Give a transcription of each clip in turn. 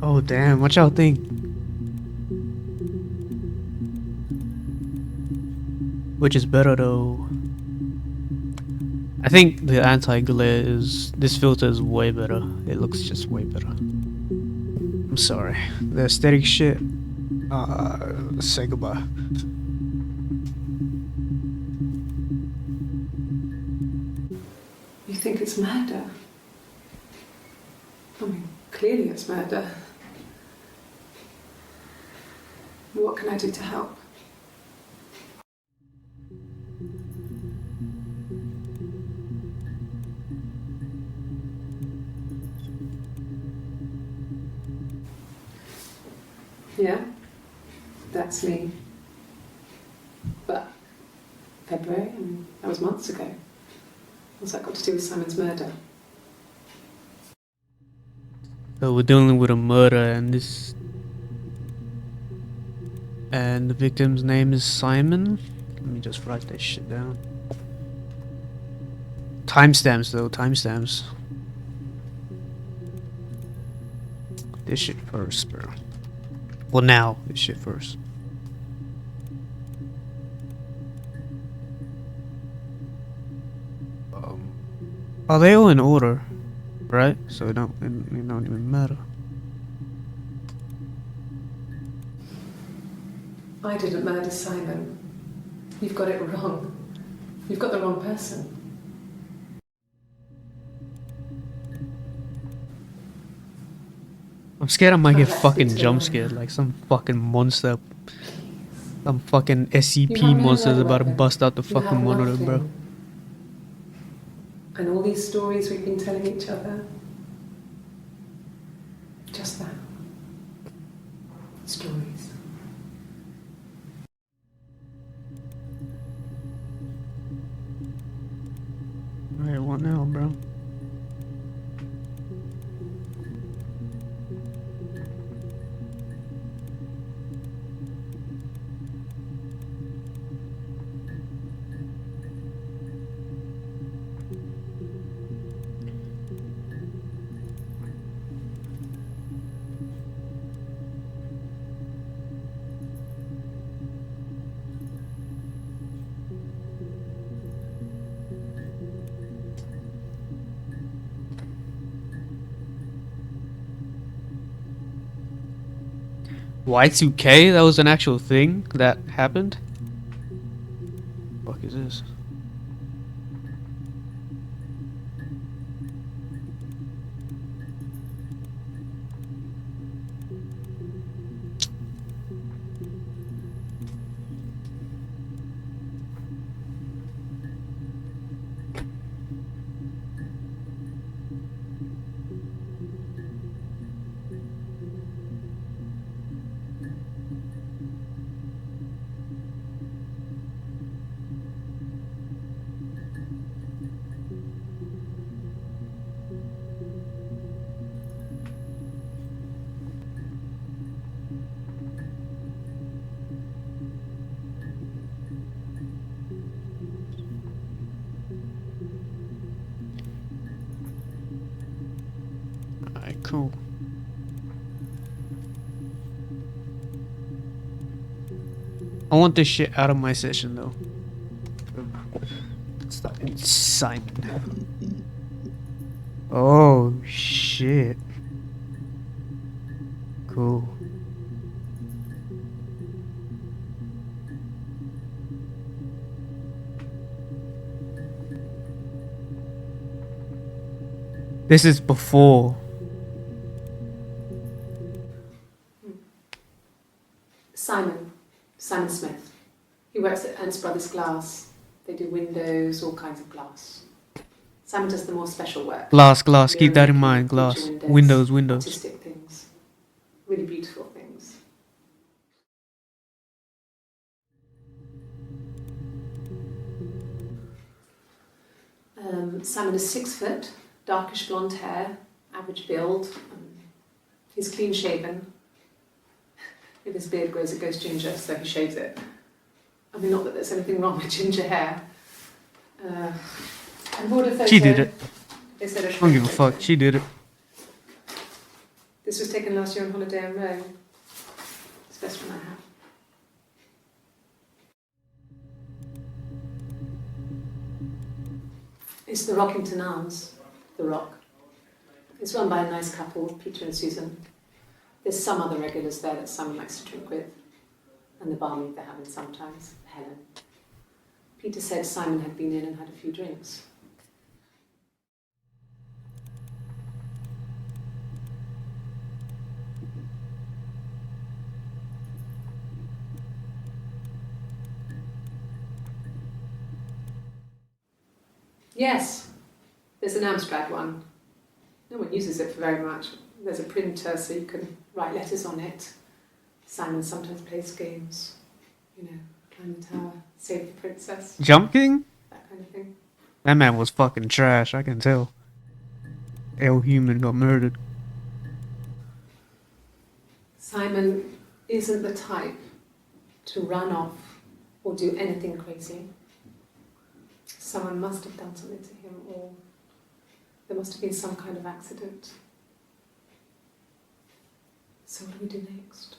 Oh damn, what y'all think? Which is better though? I think the anti-glare is... this filter is way better. It looks just way better. I'm sorry. The aesthetic shit, say goodbye. You think it's murder? I mean, clearly it's murder. What can I do to help? Yeah, that's me. But February, and that was months ago. What's that got to do with Simon's murder? So we're dealing with a murder, and this... and the victim's name is Simon? Let me just write this shit down. Timestamps though, timestamps. This shit first, bro. Well, now, this shit first. Are they all in order? Right? So it don't even matter. I didn't murder Simon. You've got it wrong. You've got the wrong person. I'm scared I might get Let's fucking speak to jump the scared, lawyer. like some fucking monster. Some fucking You SCP have no monster's murder about to weapon. bust out the You fucking have monitor, nothing. bro. And all these stories we've been telling each other. Just that. Stories. Alright, what now, bro? Y2K? That was an actual thing that happened? What the fuck is this? Alright, cool. I want this shit out of my session though. Simon. Oh shit. Cool. This is before. Simon Smith. He works at Ernst Brothers Glass. They do windows, all kinds of glass. Simon does the more special work. Glass, keep that in Mirror-making, mind, feature glass. Windows. artistic things. Really beautiful things. Simon is 6 foot, darkish blonde hair, average build. He's clean shaven. If his beard grows, it goes ginger, so he shaves it. I mean, not that there's anything wrong with ginger hair. And border photo. She did it. Is that a I don't give a photo? fuck. She did it. This was taken last year on holiday in Rome. It's the best one I have. It's the Rockington Arms, The Rock. It's run by a nice couple, Peter and Susan. There's some other regulars there that Simon likes to drink with, and the barmaid they're having sometimes, Helen. Peter said Simon had been in and had a few drinks. Yes, there's an Amstrad one. No one uses it for very much. There's a printer so you can write letters on it. Simon sometimes plays games. You know, climb the tower, save the princess, Jump King? that kind of thing. That man was fucking trash, I can tell. El Human got murdered. Simon isn't the type to run off or do anything crazy. Someone must have done something to him, or there must have been some kind of accident. So what do we do next?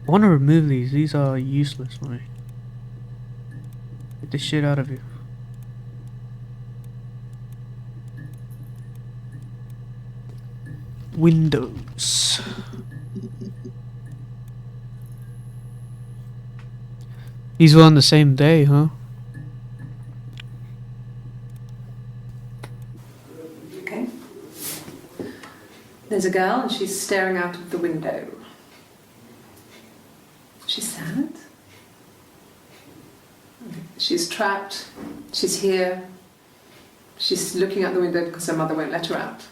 I want to remove these. These are useless for me. Get this shit out of here. Windows. These were on the same day, huh? Okay. There's a girl and she's staring out of the window. She's sad. She's trapped. She's here. She's looking out the window because her mother won't let her out.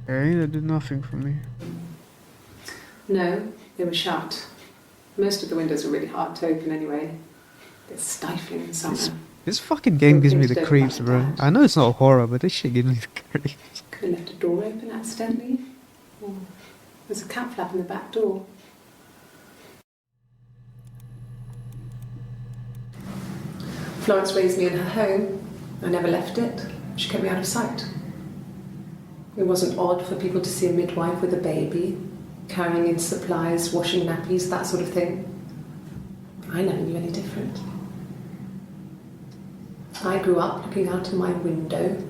Okay, that did nothing for me. No, they were shut. Most of the windows are really hard to open anyway. They're stifling in summer. This fucking game gives me the creeps, bro. I know it's not horror, but this shit gives me the creeps. Could have left a door open accidentally. Or there's a cat flap in the back door. Florence raised me in her home. I never left it. She kept me out of sight. It wasn't odd for people to see a midwife with a baby, carrying in supplies, washing nappies, that sort of thing. I never knew any different. I grew up looking out of my window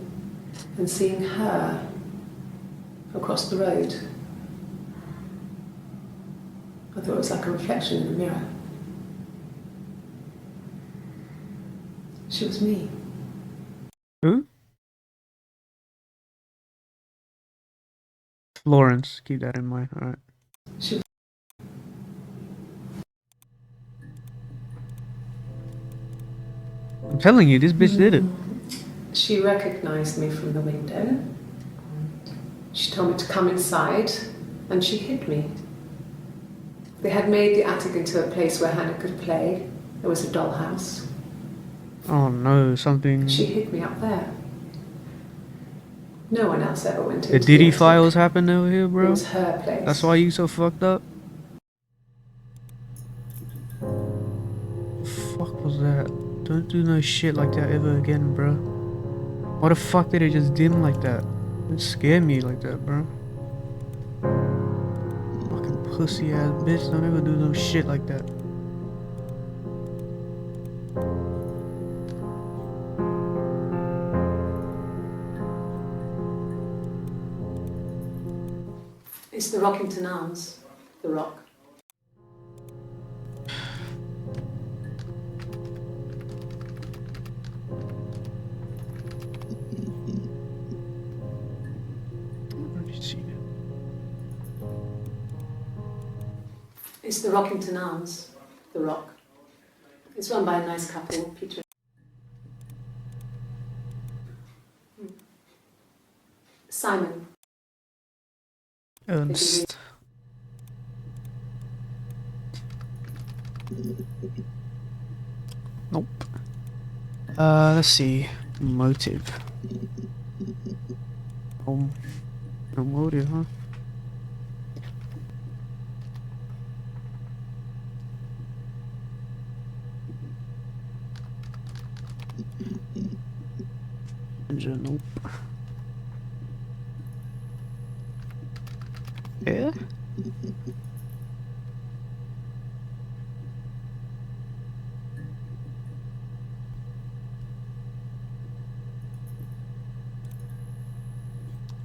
and seeing her across the road. I thought it was like a reflection in the mirror. She was me. Who? Florence, keep that in mind, alright. She I'm telling you, this bitch did it. She recognized me from the window. She told me to come inside, and she hid me. They had made the attic into a place where Hannah could play. There was a dollhouse. Oh no, something... She hid me up there. No one else ever went into The the Diddy attic. files happened over here, It bro? was her place. That's why you so fucked up? Fuck was that? Don't do no shit like that ever again, bro. Why the fuck did it just dim like that? It scared me like that, bro. Fucking pussy ass bitch, don't ever do no shit like that. It's the Rockington Arms, The Rock. Already seen it. It's the Rockington Arms, The Rock. It's run by a nice couple, Peter. Simon. Ernst. Nope. Let's see. Motive. Oh, no motive, huh? Ginger, nope. Yeah?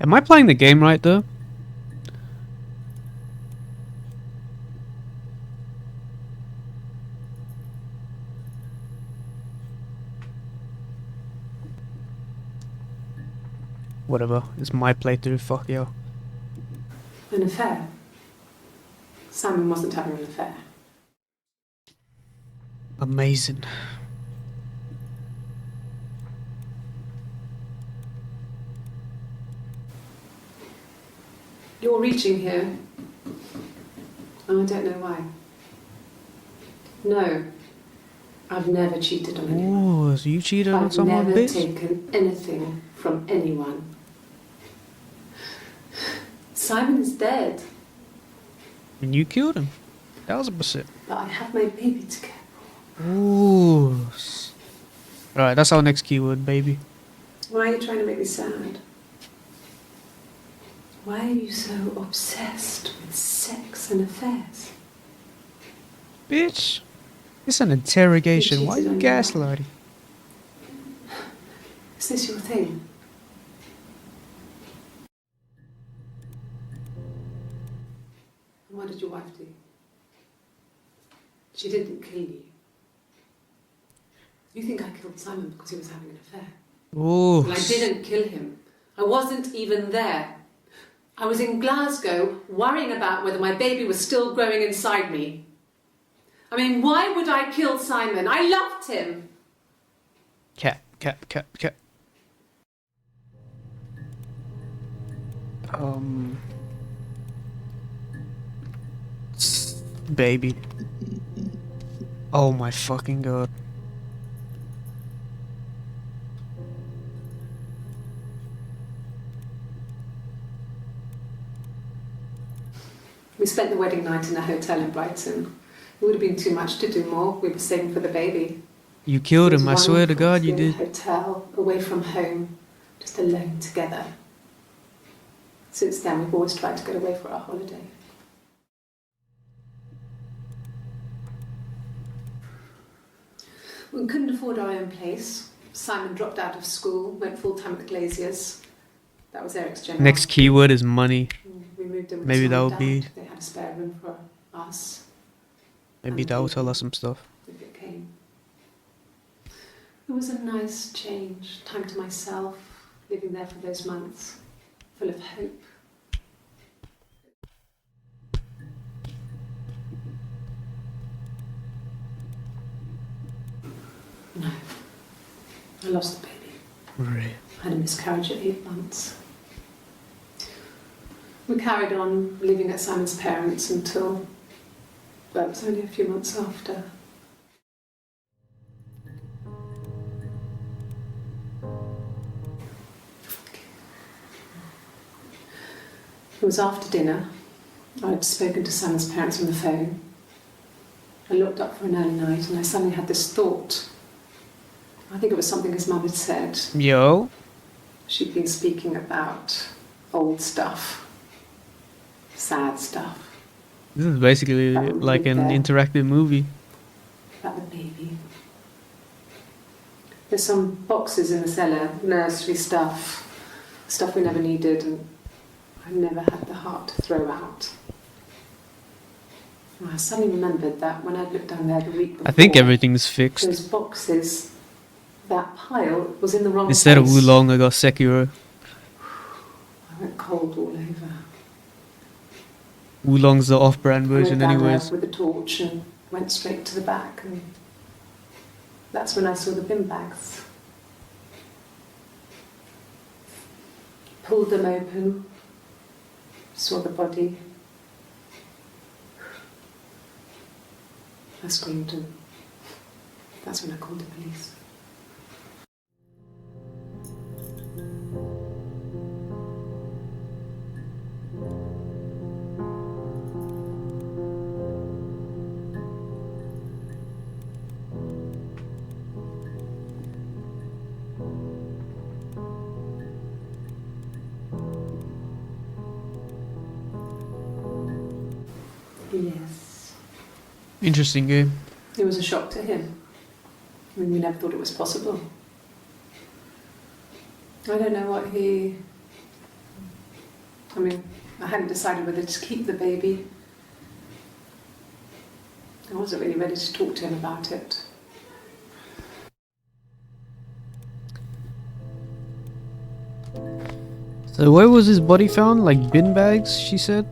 Am I playing the game right though? Whatever, it's my playthrough, fuck yeah. An affair? Simon wasn't having an affair. Amazing. You're reaching here, and I don't know why. No, I've never cheated on anyone. Ooh, so you cheated on I've someone, never bitch? taken anything from anyone. Simon is dead, And you killed him. 1000%. but I have my baby to care for. Ooh. Alright, that's our next keyword, baby. Why are you trying to make me sad? Why are you so obsessed with sex and affairs? Bitch. It's an interrogation. You Why are you cheated on your gaslighting? Is this your thing? And what did your wife do? She didn't kill you. You think I killed Simon because he was having an affair? Ooh. Well, I didn't kill him. I wasn't even there. I was in Glasgow worrying about whether my baby was still growing inside me. I mean, why would I kill Simon? I loved him. Cat. Baby. Oh my fucking god. We spent the wedding night in a hotel in Brighton. It would have been too much to do more. We were saving for the baby. You killed It was him, I swear to wonderful god to you be in did. a hotel, away from home, just alone together. Since then, we've always tried to get away for our holiday. We couldn't afford our own place. Simon dropped out of school, went full-time at the Glaziers. That was Eric's general. Next keyword is money. We moved in with Maybe his that mum would and be- dad. They had a spare room for us. Maybe that will tell us some stuff. If it came. It was a nice change, time to myself, living there for those months, full of hope. No, I lost the baby. Right. I had a miscarriage at 8 months. We carried on living at Simon's parents until, well, it was only a few months after. It was after dinner. I'd spoken to Simon's parents on the phone. I looked up for an early night and I suddenly had this thought. I think it was something his mum had said. Yo. She'd been speaking about old stuff, sad stuff, This is basically That would like be an there. interactive movie. about the baby. There's some boxes in the cellar, nursery stuff, stuff we never needed and I never had the heart to throw out. And I suddenly remembered that when I'd looked down there the week before, I think everything's fixed. those boxes, that pile was in the wrong Instead of place. Wulong, I got Sekiro. I went cold all over. Wulong's the off-brand I went version down anyways. there with a torch and went straight to the back and that's when I saw the bin bags. Pulled them open, saw the body. I screamed and that's when I called the police. Yes. Interesting game. It was a shock to him. I mean, we never thought it was possible. I don't know what he... I mean, I hadn't decided whether to keep the baby. I wasn't really ready to talk to him about it. So where was his body found? Like bin bags, she said?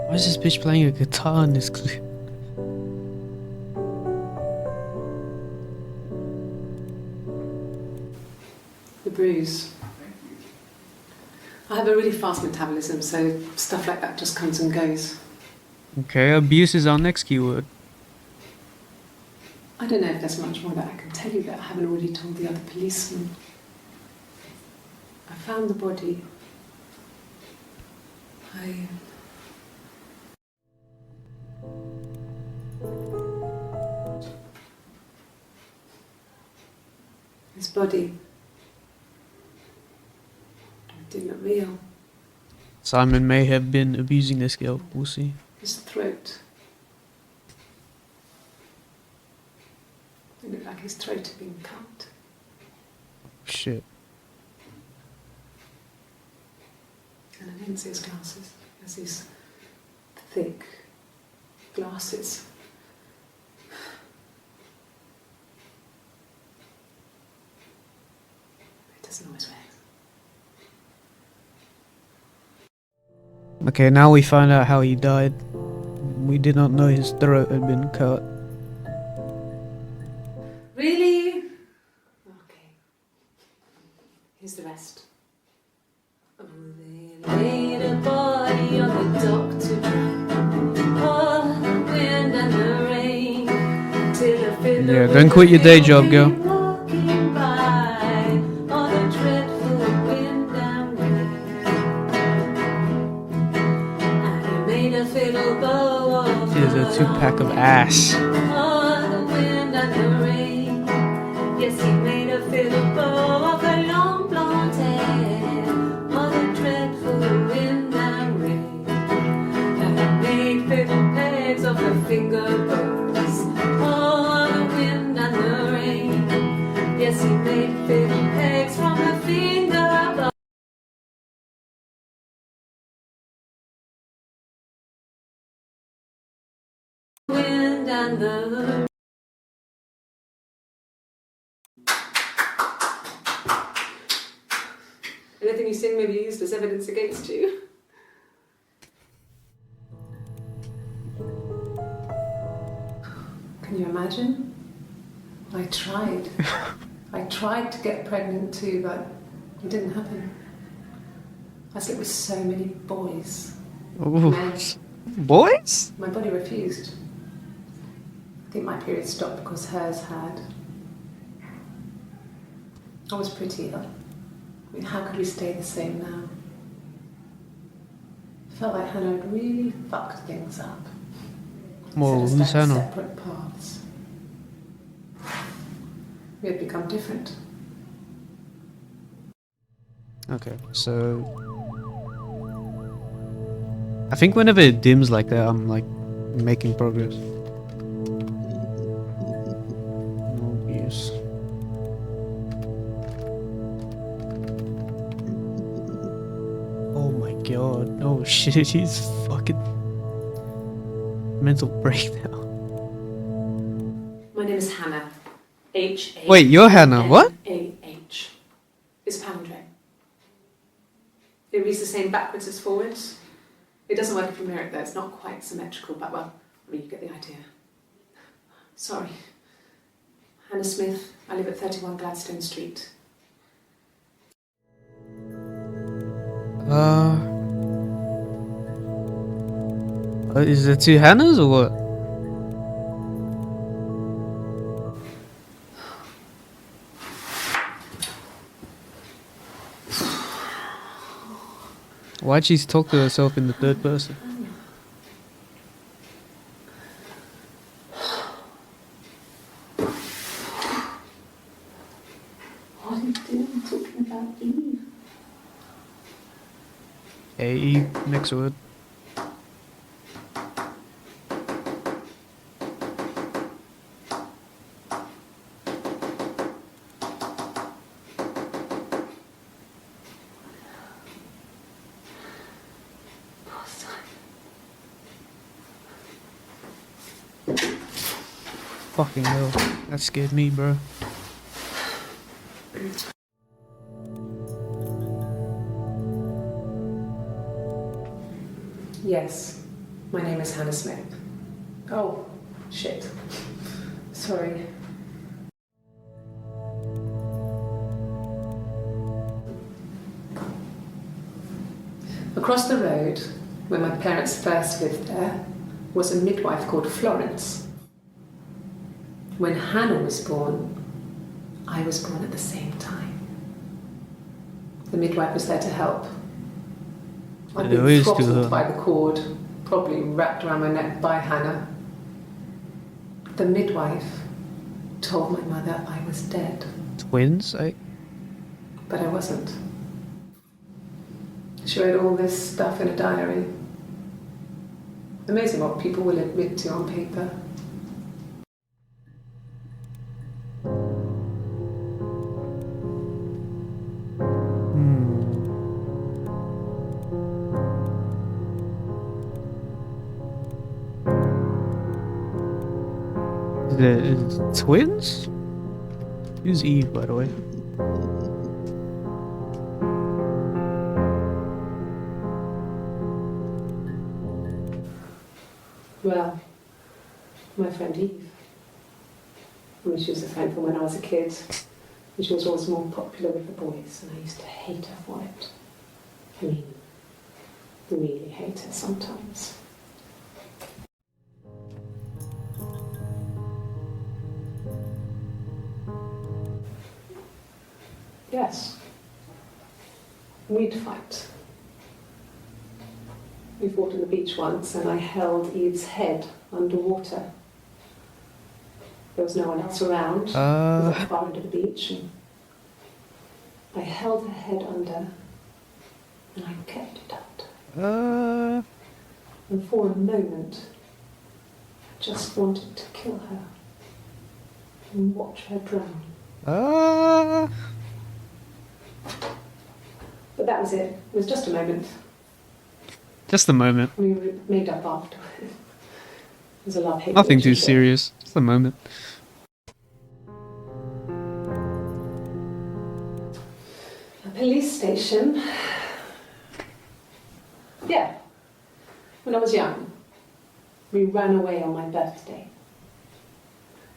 Why is this bitch playing a guitar in this clip? The bruise. I have a really fast metabolism, so stuff like that just comes and goes. Okay, abuse is our next keyword. I don't know if there's much more that I can tell you that I haven't already told the other policemen. I found the body. His body. It didn't look real. Simon may have been abusing this girl. We'll see. His throat. It looked like his throat had been cut. Shit. And I didn't see his glasses. He has these thick glasses. He doesn't always wear them. Okay, now we find out how he died. We did not know his throat had been cut. Really? Okay. Here's the rest. Oh, they laid a body on the dock to dry. Oh, the wind and the rain. Till a fiddler Yeah, don't quit your day job, girl. walking by. Oh, the dreadful wind and rain. And he made a fiddle bow of Here's a 2-pack of ass. oh, the wind and the rain. Yes, he made a fiddle bow of her long blonde hair. Oh, the dreadful wind and rain. And he made fiddle pegs of her finger bows. Oh, the wind and the rain. Yes, he made fiddle pegs from her finger bows. Wind and the anything you sing may be used as evidence against you. Can you imagine? I tried. I tried to get pregnant too, but it didn't happen. I slept with so many boys. Ooh. Men. Boys? My body refused. I think my period stopped because hers had. I was pretty ill. I mean, how could we stay the same now? I felt like Hannah had really fucked things up. Whoa, Set us who's down Hannah? separate paths. We had become different. Okay, so... I think whenever it dims like that, I'm like making progress. No abuse. Oh my god. Oh shit, he's fucking... mental breakdown. My name is Hannah. H-A... Wait, you're Hannah, what? A-H. It's palindrome. It reads the same backwards as forwards. It doesn't work if you mirror it though, it's not quite symmetrical, but well, I mean, you get the idea. Sorry. Hannah Smith, I live at 31 Gladstone Street. Is there two Hannahs or what? Why'd she talk to herself in the third person? What are you doing talking about Eve? Hey, next word. Poor Simon. Fucking hell. That scared me, bro. Yes, my name is Hannah Smith. Oh, shit. Sorry. Across the road, where my parents first lived there, was a midwife called Florence. When Hannah was born, I was born at the same time. The midwife was there to help. I'd It been always do throttled that. by the cord, probably wrapped around my neck by Hannah. The midwife told my mother I was dead, Twins? but I wasn't. She wrote all this stuff in a diary. Amazing what people will admit to on paper. Is it twins? Who's Eve, by the way? Well, my friend Eve. I mean, she was a friend from when I was a kid. And she was always more popular with the boys, and I used to hate her for it. I mean, really hate her sometimes. Yes. We'd fight. We fought on the beach once, and I held Eve's head underwater. There was no one else around. It was at the far end of the beach, and I held her head under, and I kept it out. And for a moment, I just wanted to kill her and watch her drown. But that was it. It was just a moment. Just a moment. We made up after. It was a love-hate Nothing too relationship. serious. Just a moment. A police station. Yeah. When I was young, we ran away on my birthday.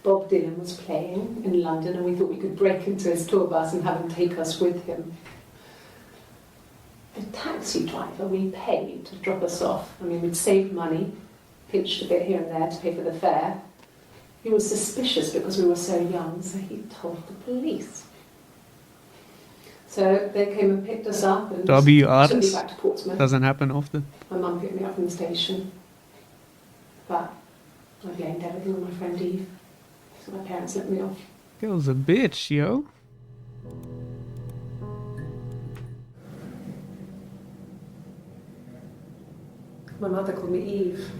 Bob Dylan was playing in London, and we thought we could break into his tour bus and have him take us with him. The taxi driver we paid to drop us off, I mean, we'd saved money, pinched a bit here and there to pay for the fare. He was suspicious because we were so young, so he told the police. So they came and picked us up and W took me artists? back to Portsmouth. Doesn't happen often. My mum picked me up from the station. But I blamed everything on my friend Eve. So my parents let me off. Girl's a bitch, yo. My mother called me Eve.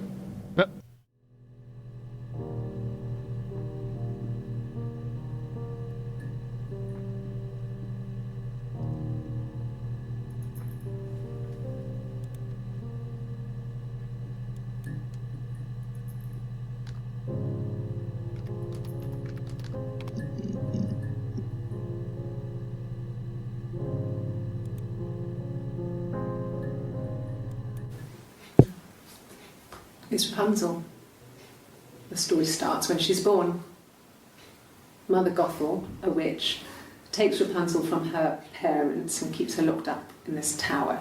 It's Rapunzel. The story starts when she's born. Mother Gothel, a witch, takes Rapunzel from her parents and keeps her locked up in this tower.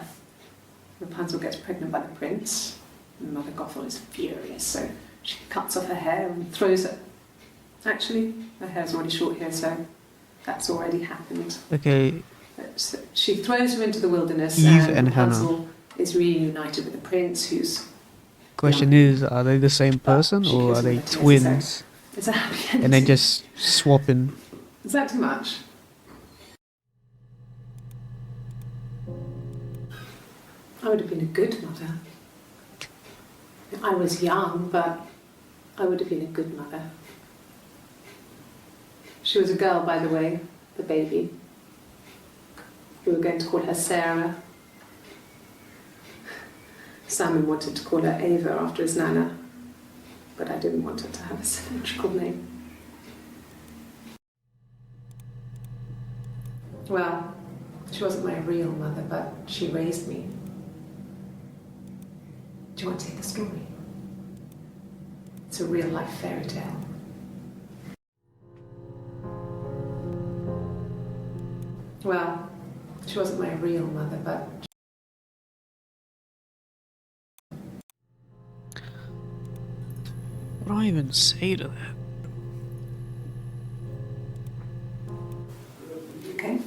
Rapunzel gets pregnant by the prince, and Mother Gothel is furious, so she cuts off her hair and throws it. Actually, her hair's already short here, so that's already happened. Okay, So she throws her into the wilderness, Eve and and Hannah. Rapunzel is reunited with the prince, who's question is, are they the same person she or gives are them they a kiss, twins? it's a happy ending. And they just swapping? Is that too much? I would have been a good mother. I was young, but I would have been a good mother. She was a girl, by the way, the baby. We were going to call her Sarah. Simon wanted to call her Ava after his nana, but I didn't want her to have a symmetrical name. Well, she wasn't my real mother, but she raised me. Do you want to hear the story? It's a real-life fairy tale. Well, she wasn't my real mother, but... What do I even say to that? Okay.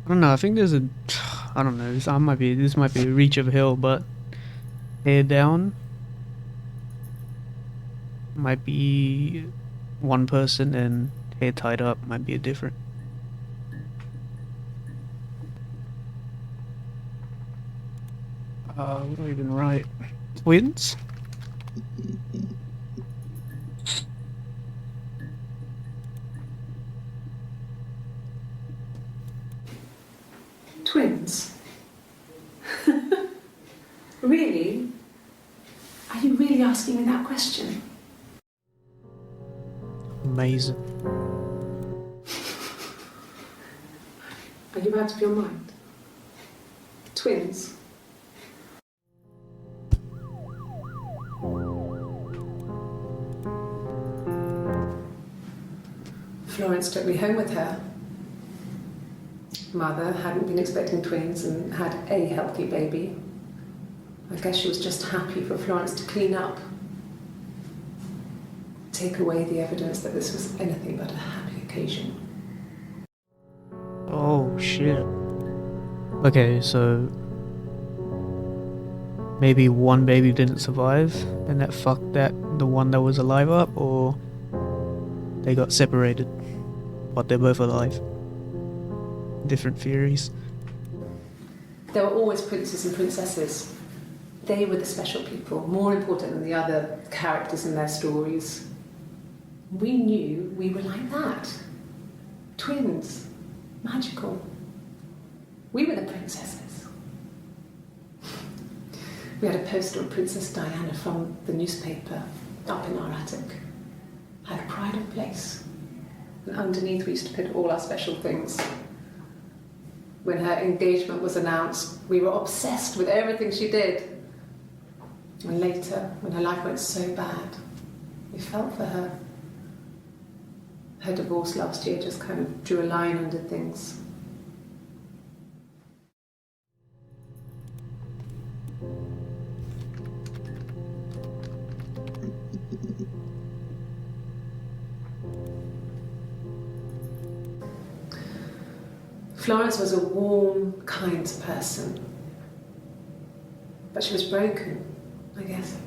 I don't know, I think there's a... I don't know, this might be a reach of hell, but... Hair down... might be one person, and hair tied up might be a different. What do I even write? Twins? Twins? Really? Are you really asking me that question? Amazing. Are you out of your mind? Twins? Florence took me home with her. Mother hadn't been expecting twins and had a healthy baby. I guess she was just happy for Florence to clean up. Take away the evidence that this was anything but a happy occasion. Oh shit. Okay, so maybe one baby didn't survive and that fucked the one that was alive up, or they got separated but they're both alive. Different theories. There were always princes and princesses. They were the special people, more important than the other characters in their stories. We knew we were like that. Twins. Magical. We were the princesses. We had a poster of Princess Diana from the newspaper up in our attic. Had a pride of place. And underneath we used to put all our special things. When her engagement was announced, we were obsessed with everything she did. And later, when her life went so bad, we felt for her. Her divorce last year just kind of drew a line under things. Florence was a warm, kind person. But she was broken, I guess.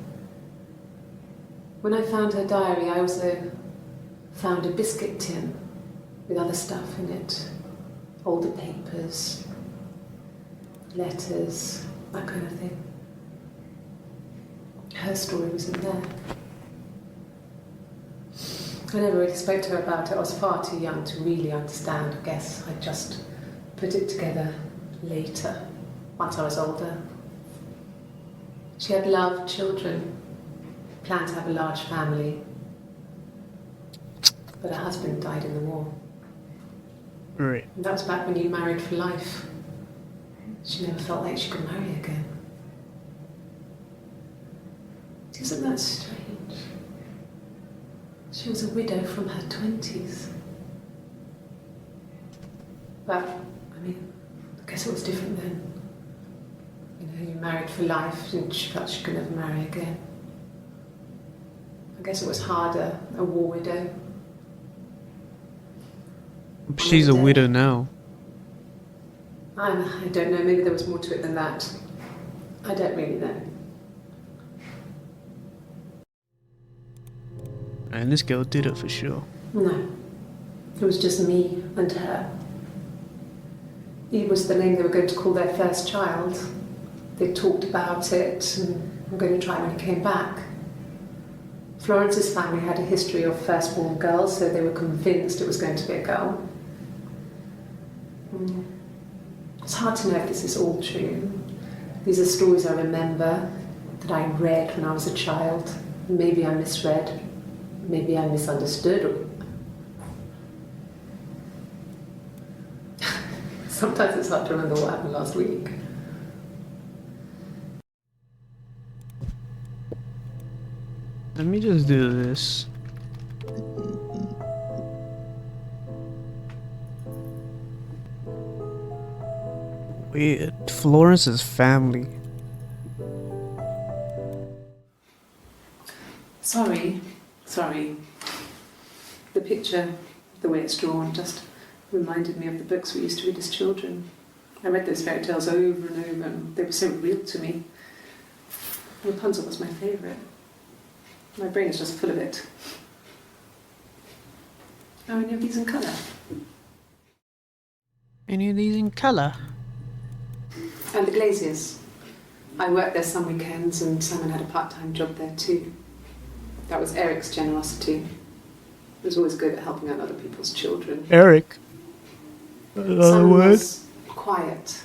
When I found her diary, I also found a biscuit tin with other stuff in it. Older papers, letters, that kind of thing. Her story wasn't there. I never really spoke to her about it. I was far too young to really understand, I guess. I just put it together later, once I was older. She had loved children, planned to have a large family, but her husband died in the war. Right. And that was back when you married for life. She never felt like she could marry again. Isn't that strange? She was a widow from her 20s. But, I mean, I guess it was different then. You know, you married for life and she felt she could never marry again. I guess it was harder, a war widow. She's a widow now. I don't know, maybe there was more to it than that. I don't really know. And this girl did it for sure. No, It was just me and her. Eve was the name they were going to call their first child. They talked about it and were going to try when he came back. Florence's family had a history of firstborn girls, so they were convinced it was going to be a girl. It's hard to know if this is all true. These are stories I remember, that I read when I was a child. Maybe I misread, maybe I misunderstood. Sometimes it's hard to remember what happened last week. Let me just do this. Weird. Florence's family. Sorry. The picture, the way it's drawn, just reminded me of the books we used to read as children. I read those fairy tales over and over, and they were so real to me. Rapunzel was my favourite. My brain is just full of it. Are any of these in colour? Any of these in colour? And the Glaziers. I worked there some weekends, and Simon had a part-time job there too. That was Eric's generosity. He was always good at helping out other people's children. Eric. Another Simon word. was quiet,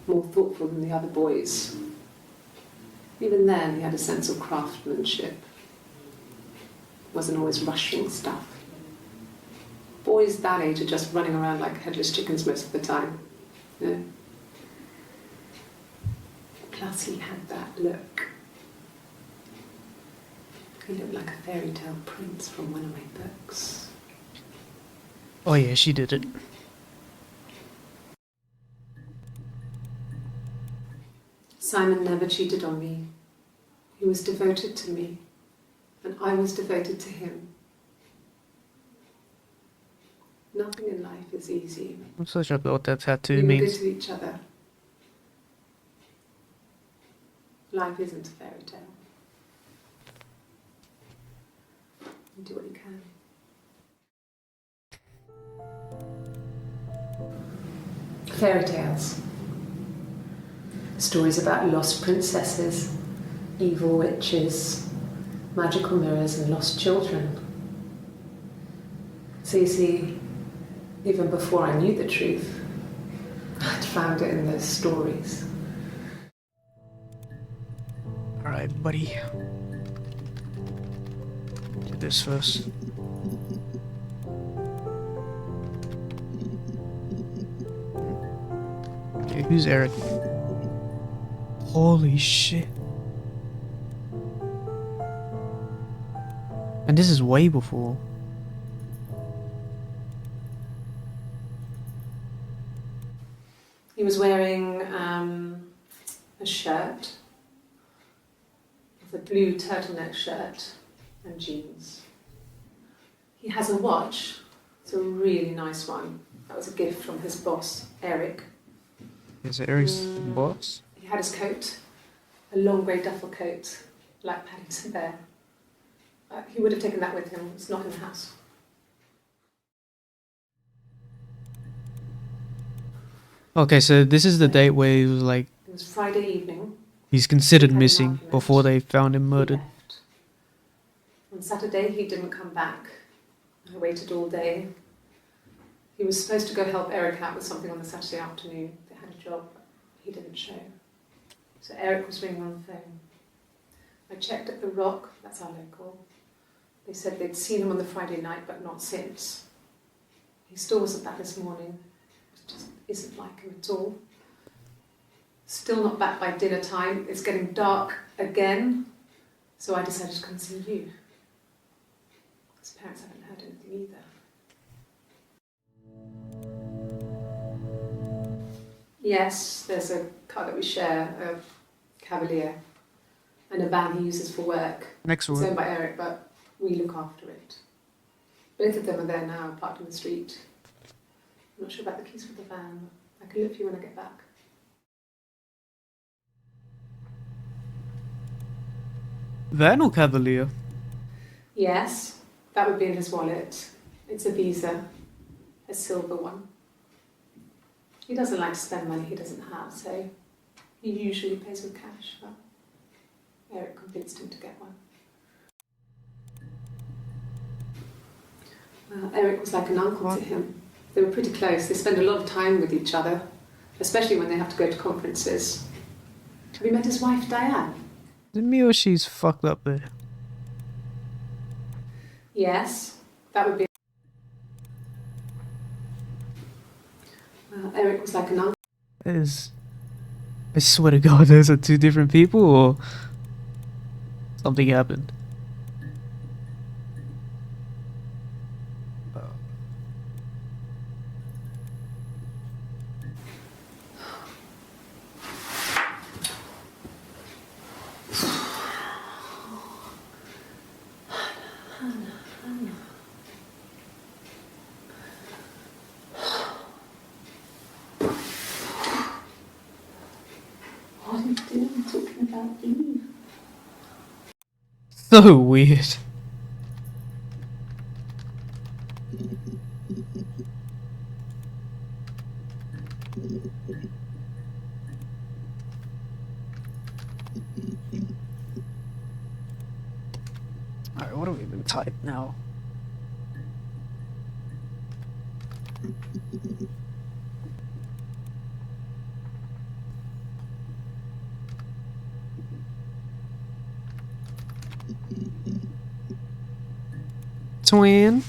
more thoughtful than the other boys. Even then, he had a sense of craftsmanship. Wasn't always rushing stuff. Boys that age are just running around like headless chickens most of the time. You know? Plus, he had that look. He looked like a fairy tale prince from one of my books. Oh yeah, she did it. Simon never cheated on me. He was devoted to me, and I was devoted to him. Nothing in life is easy. I'm so sure what that tattoo We were good means. to each other. Life isn't a fairy tale. You do what you can. Fairy tales. Stories about lost princesses, evil witches, magical mirrors and lost children. So you see, even before I knew the truth, I'd found it in those stories. Alright, buddy. Do this first. Okay, who's Eric? Holy shit. And this is way before. He was wearing a shirt, with a blue turtleneck shirt and jeans. He has a watch. It's a really nice one. That was a gift from his boss, Eric. Is it Eric's boss? He had his coat, a long grey duffel coat, like Paddington Bear. He would have taken that with him. It's not in the house. Okay, so this is the date where he was like, It was Friday evening. he's considered He had an missing argument. before they found him He murdered. left. On Saturday, he didn't come back. I waited all day. He was supposed to go help Eric out with something on the Saturday afternoon. They had a job. He didn't show. So Eric was ringing on the phone. I checked at the Rock, that's our local. They said they'd seen him on the Friday night, but not since. He still wasn't back this morning. It just isn't like him at all. Still not back by dinner time. It's getting dark again. So I decided to come and see you. His parents haven't heard anything either. Yes, there's a car that we share, a Cavalier, and a van he uses for work. Next It's one. owned by Eric, but we look after it. Both of them are there now, parked in the street. I'm not sure about the keys for the van. I can look for you when I get back. Van or Cavalier? Yes, that would be in his wallet. It's a Visa. a silver one. He doesn't like to spend money he doesn't have, so he usually pays with cash, but Eric convinced him to get one. Well, Eric was like an uncle to him. They were pretty close. They spend a lot of time with each other, especially when they have to go to conferences. Have you met his wife, Diane? Isn't Miyoshi's fucked up there? Yes, that would be. Well, Eric was like an uncle. I swear to God, those are two different people, or something happened. What are you doing talking about Eve? So weird. Alright, what are we gonna type now? Twin.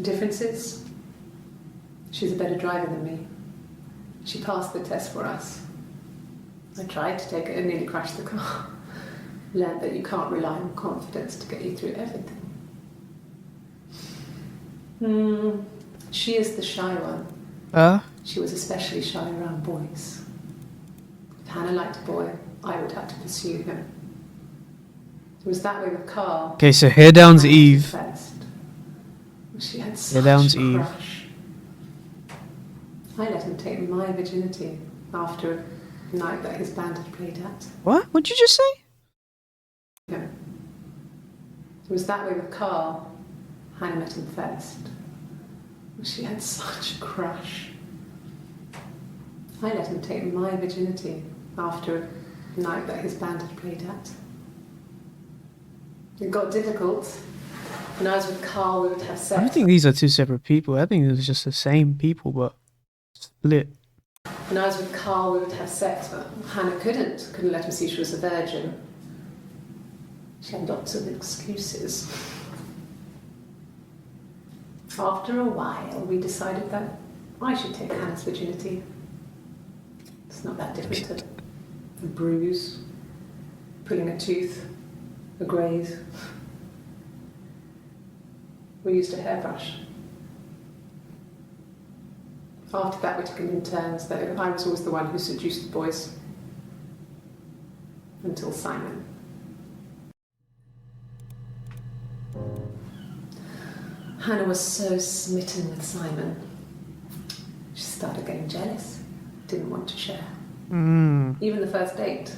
Differences? She's a better driver than me. She passed the test for us. I tried to take it and nearly crashed the car. Learned that you can't rely on confidence to get you through everything. She is the shy one. She was especially shy around boys. If Hannah liked a boy, I would have to pursue him. It was that way with Carl. Okay, so hair down's Eve. First. She had such Hair down's a Eve. crush. I let him take my virginity after a night that his band had played at. What? What'd you just say? Yeah. It was that way with Carl. Hannah met him first. She had such a crush. I let him take my virginity after a night that his band had played at. It got difficult. When I was with Carl, we would have sex. I don't think these are two separate people. I think it was just the same people, but split. When I was with Carl, we would have sex, but Hannah couldn't let him see she was a virgin. She had lots of excuses. After a while, we decided that I should take Hannah's virginity. It's not that different to a bruise, pulling a tooth, a graze. We used a hairbrush. After that, we took it in turns, though. I was always the one who seduced the boys. Until Simon. Hannah was so smitten with Simon. She started getting jealous. Didn't want to share. Even the first date.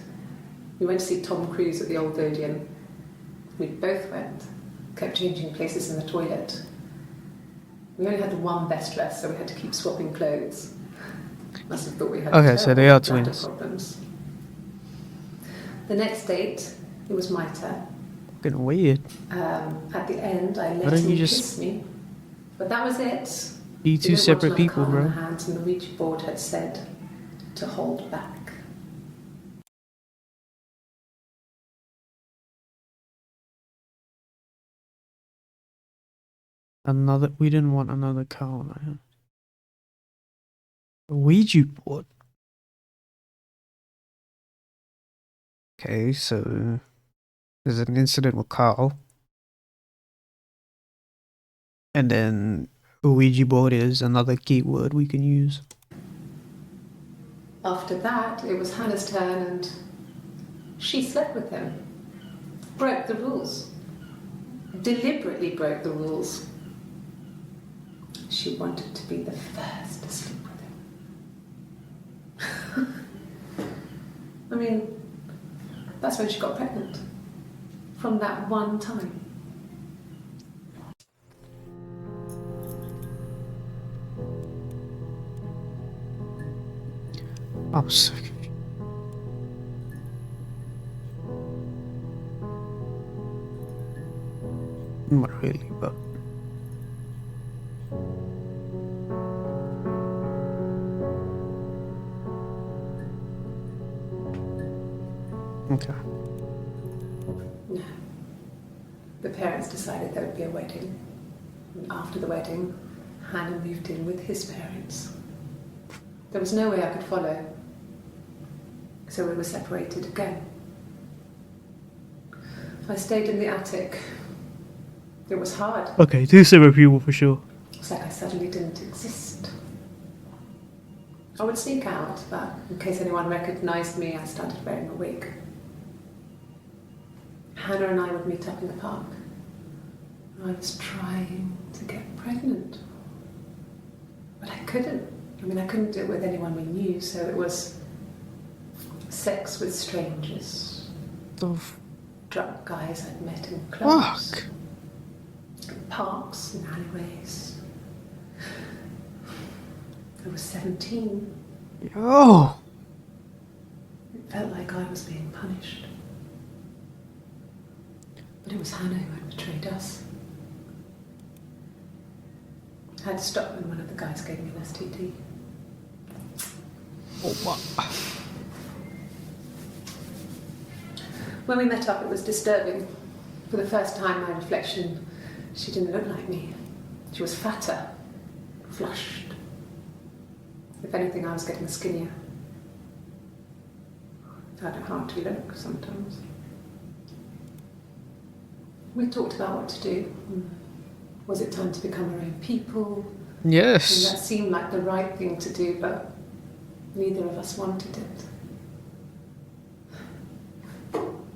We went to see Tom Cruise at the Old Odeon. We both went. Kept changing places in the toilet. We only had the one best dress, so we had to keep swapping clothes. Must have thought we had Okay, so they are bladder twins. problems. The next date, it was my turn. Fucking weird. At the end, I Why let don't him you just kiss me. But that was it. Be We two didn't want separate another people, card on bro. the hands, and the Ouija board had said to hold back. We didn't want another car on our hand. A Ouija board. Okay, so there's an incident with Carl. And then Ouija board is another keyword we can use. After that, it was Hannah's turn and she slept with him. Broke the rules. Deliberately broke the rules. She wanted to be the first to sleep with him. I mean, that's when she got pregnant. From that one time. I'm so confused. Not really, but okay. No. The parents decided there would be a wedding. And after the wedding, Hannah moved in with his parents. There was no way I could follow. So we were separated again. I stayed in the attic. It was hard. Okay, two separate people for sure. It's like I suddenly didn't exist. I would sneak out, but in case anyone recognised me, I started wearing a wig. Hannah and I would meet up in the park. I was trying to get pregnant. But I couldn't. I mean, I couldn't do it with anyone we knew, so it was sex with strangers. Drunk guys I'd met in clubs. Fuck. Parks and alleyways. I was 17. Yo. It felt like I was being punished. But it was Hannah who had betrayed us. I had to stop when one of the guys gave me an STD. Oh, what? When we met up, it was disturbing. For the first time, my reflection, she didn't look like me. She was fatter, flushed. If anything, I was getting skinnier. I found it hard to look sometimes. We talked about what to do. Was it time to become our own people? And Yes. that seemed like the right thing to do, but neither of us wanted it.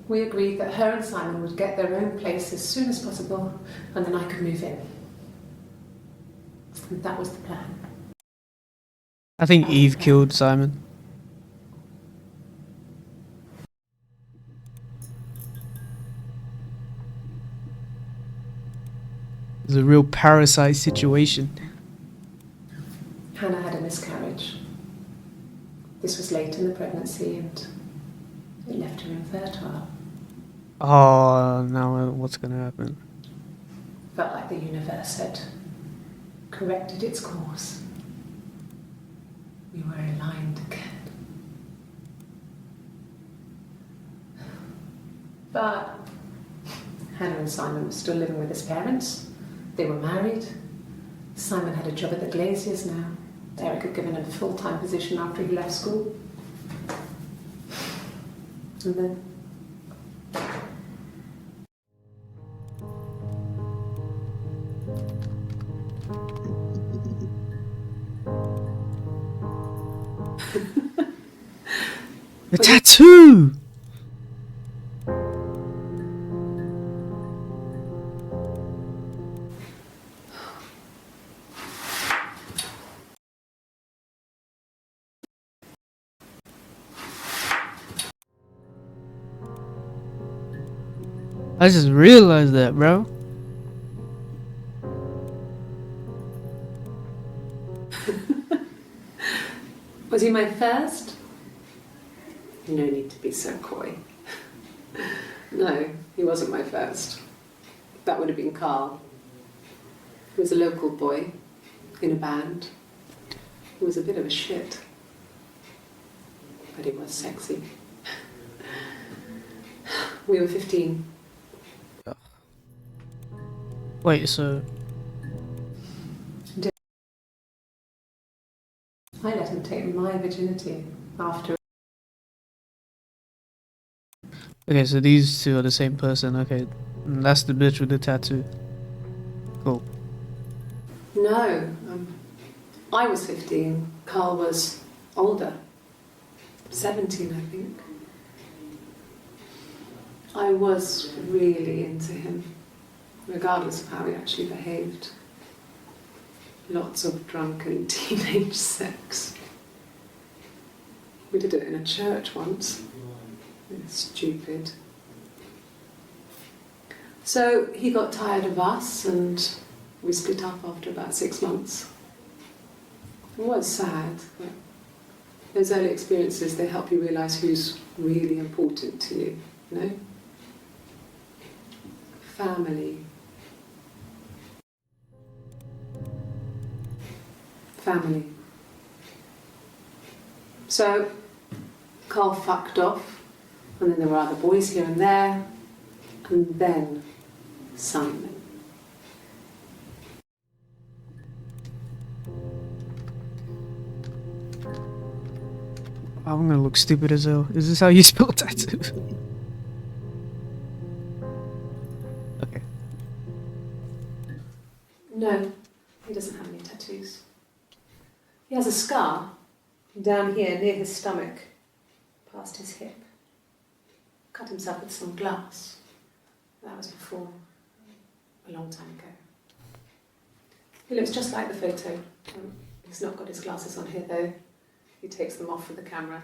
We agreed that her and Simon would get their own place as soon as possible, and then I could move in. And that was the plan. I think Eve killed Simon. It was a real parasite situation. Hannah had a miscarriage. This was late in the pregnancy and it left her infertile. Oh, now what's gonna happen? Felt like the universe had corrected its course. We were aligned again. But Hannah and Simon were still living with his parents. They were married. Simon had a job at the Glaziers now. Eric had given him a full-time position after he left school. And then A tattoo! I just realized that, bro. was he my first? No need to be so coy. No, he wasn't my first. That would have been Carl. He was a local boy in a band. He was a bit of a shit. But he was sexy. We were 15. Wait, so I let him take my virginity after. Okay, so these two are the same person. Okay, and that's the bitch with the tattoo. Cool. No, I was 15. Carl was older. 17, I think. I was really into him, regardless of how he actually behaved. Lots of drunken teenage sex. We did it in a church once. It's stupid. So he got tired of us and we split up after about 6 months. It was sad, but those early experiences, they help you realise who's really important to you, you know? Family. Family. So, Carl fucked off, and then there were other boys here and there, and then Simon. I'm gonna look stupid as hell. Is this how you spell tattoo? Okay. No, he doesn't have any tattoos. He has a scar down here near his stomach, past his hip. Cut himself with some glass. That was before, a long time ago. He looks just like the photo. He's not got his glasses on here though. He takes them off for the camera.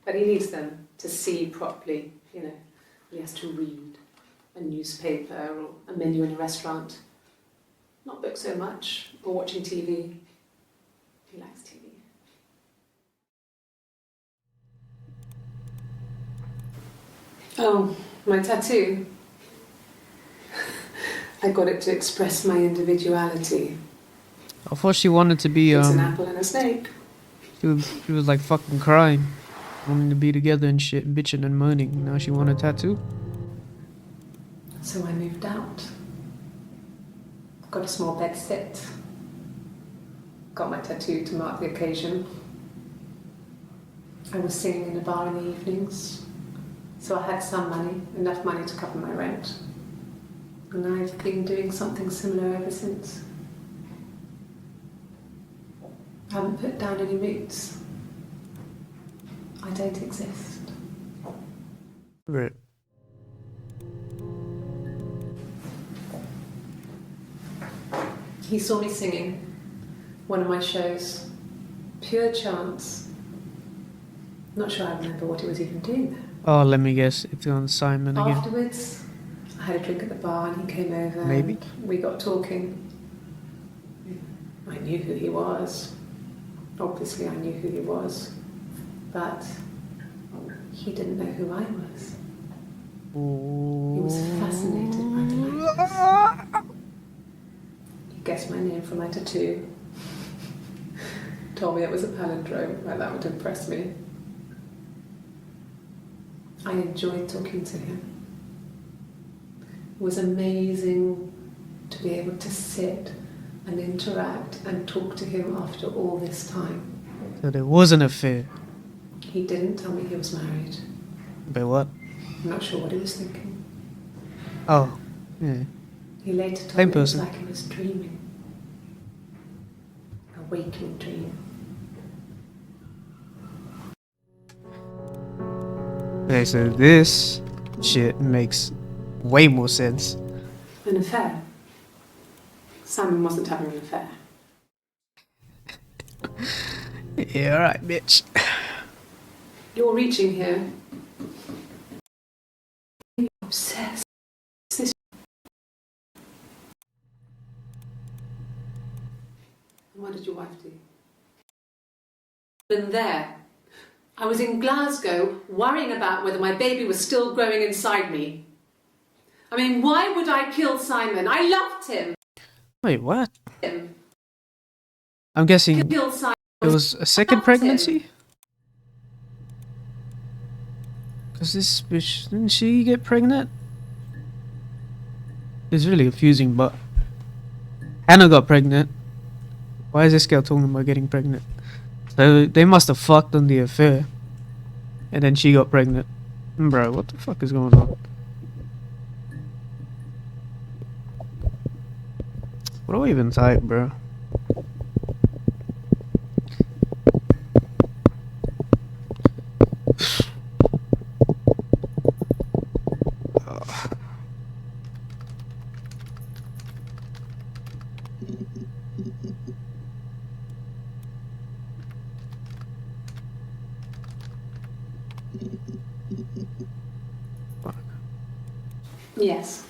But he needs them to see properly, you know. He has to read a newspaper or a menu in a restaurant. Not book so much, or watching TV. He likes TV. Oh, my tattoo. I got it to express my individuality. I thought she wanted to be It's an apple and a snake. She was like fucking crying, wanting to be together and shit, bitching and moaning. Now she want a tattoo. So I moved out. Got a small bed set. Got my tattoo to mark the occasion. I was singing in a bar in the evenings, so I had some money, enough money to cover my rent. And I've been doing something similar ever since. I haven't put down any roots. I don't exist. Right. He saw me singing one of my shows. Pure chance. Not sure I remember what he was even doing there. Oh, let me guess. It's on Simon again. Afterwards, I had a drink at the bar and he came over. Maybe. And we got talking. I knew who he was. Obviously, I knew who he was. But he didn't know who I was. He was fascinated by the likeness. He guessed my name from my tattoo. Told me it was a palindrome, like that would impress me. I enjoyed talking to him. It was amazing to be able to sit and interact and talk to him after all this time. So there was an affair. He didn't tell me he was married. But what? I'm not sure what he was thinking. Oh, yeah. He later told Same me it was person. like he was dreaming. A waking dream. Okay, so this shit makes way more sense. An affair. Simon wasn't having an affair. Yeah, alright, bitch. You're reaching here. You're obsessed. This. What did your wife do? Been there. I was in Glasgow worrying about whether my baby was still growing inside me. I mean, why would I kill Simon? I loved him. Wait, what? Him. I'm guessing Killed Simon. it was a second Loved pregnancy? Because this bitch, didn't she get pregnant? It's really confusing, but Hannah got pregnant. Why is this girl talking about getting pregnant? So they must have fucked on the affair. And then she got pregnant. Bro, what the fuck is going on? What do I even type, bro? Yes.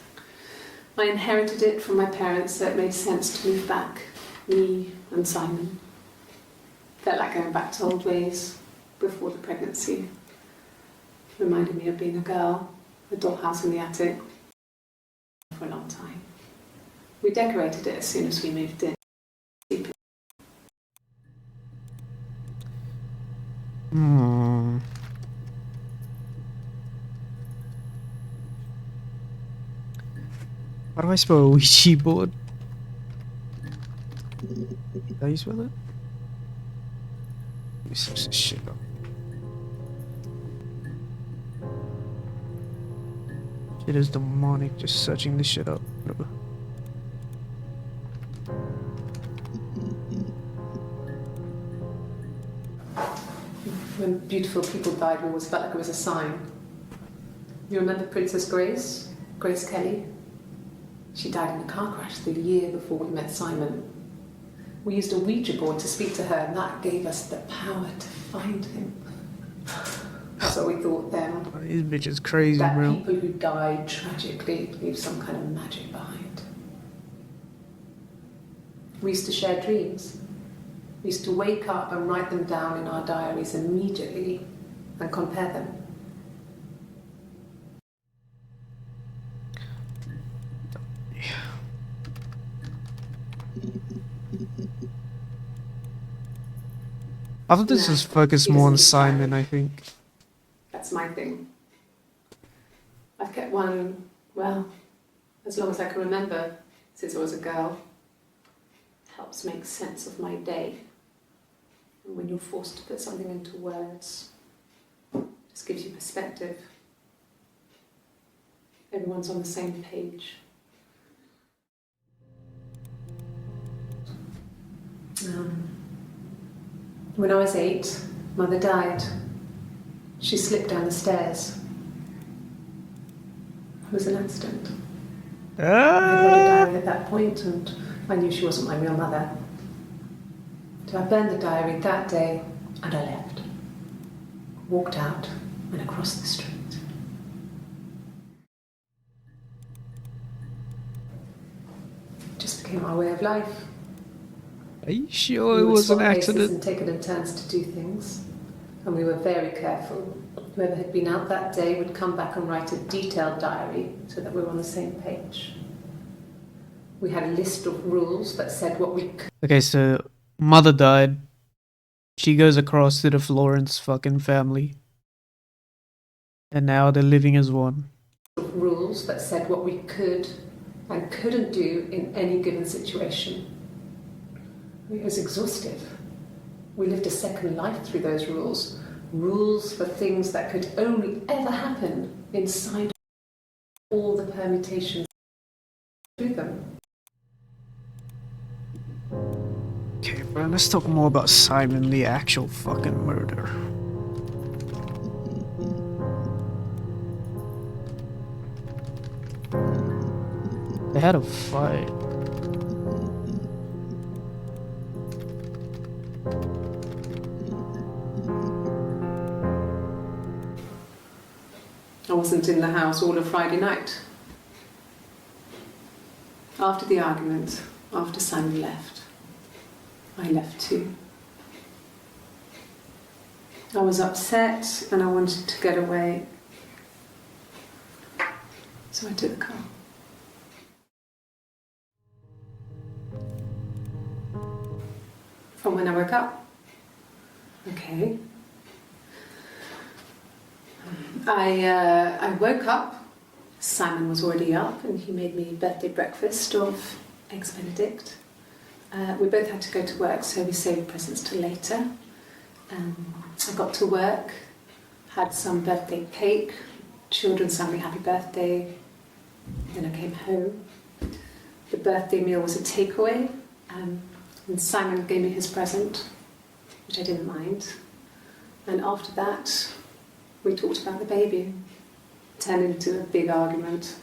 I inherited it from my parents, so it made sense to move back. Me and Simon. Felt like going back to old ways before the pregnancy. Reminded me of being a girl, a dollhouse in the attic, for a long time. We decorated it as soon as we moved in. Hmm. How do I spell a Ouija board? How you spell it? Let me search this shit up. Shit is demonic, just searching this shit up, bro. When beautiful people died, we always felt like it was a sign. You remember Princess Grace? Grace Kelly? She died in a car crash the year before we met Simon. We used a Ouija board to speak to her, and that gave us the power to find him. That's what we thought then. These bitches crazy, That bro. people who died tragically leave some kind of magic behind. We used to share dreams. We used to wake up and write them down in our diaries immediately and compare them. After this Nah, is focused he more on doesn't need Simon, diary. I think. That's my thing. I've kept one, well, as long as I can remember, since I was a girl. Helps make sense of my day. And when you're forced to put something into words, just gives you perspective. Everyone's on the same page. When I was 8, Mother died. She slipped down the stairs. It was an accident. I had read a diary at that point, and I knew she wasn't my real mother. So I burned the diary that day, and I left. Walked out and across the street. It just became our way of life. Are you sure it We would was an swap places accident? and take it in turns to do things. And we were very careful. Whoever had been out that day would come back and write a detailed diary so that we were on the same page. We had a list of rules that said what we could. Okay, so mother died. She goes across to the Florence fucking family. And now they're living as one. Rules that said what we could and couldn't do in any given situation. It was exhaustive. We lived a second life through those rules. Rules for things that could only ever happen inside all the permutations through them. Okay, bro, let's talk more about Simon, the actual fucking murderer. They had a fight. I wasn't in the house all of Friday night. After the argument, after Simon left, I left too. I was upset and I wanted to get away. So I took the car. From when I woke up. Okay. I woke up. Simon was already up and he made me birthday breakfast of Eggs Benedict. We both had to go to work, so we saved presents till later. I got to work, had some birthday cake, children sang me happy birthday. Then I came home. The birthday meal was a takeaway, and Simon gave me his present, which I didn't mind. And after that, we talked about the baby. It turned into a big argument.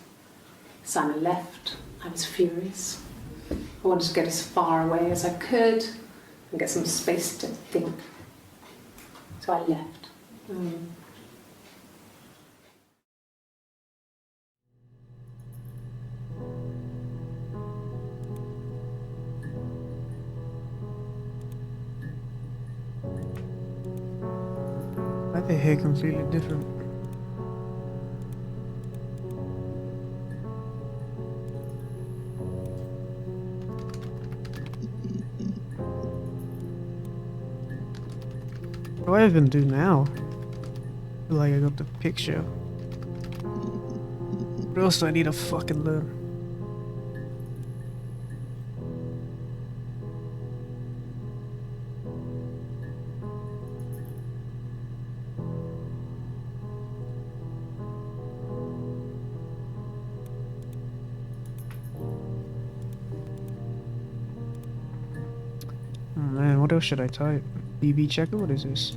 Simon left. I was furious. I wanted to get as far away as I could and get some space to think. So I left. Why are their hair completely different? What do I even do now? I feel like I got the picture. What else do I need to fucking learn? Oh man, what else should I type? BB checker? What is this?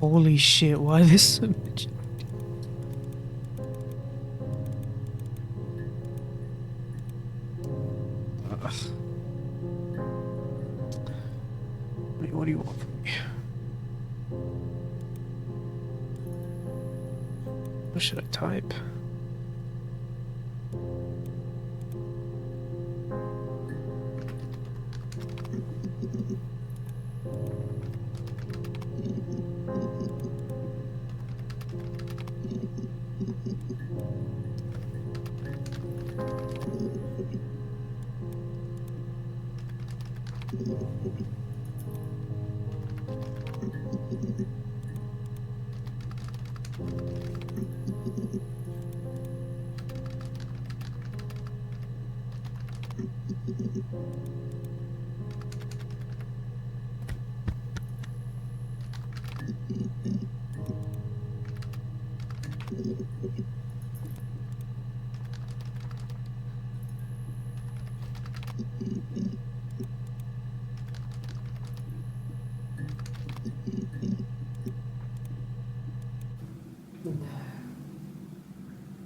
Holy shit, why this so much? Wait, what do you want from me? What should I type?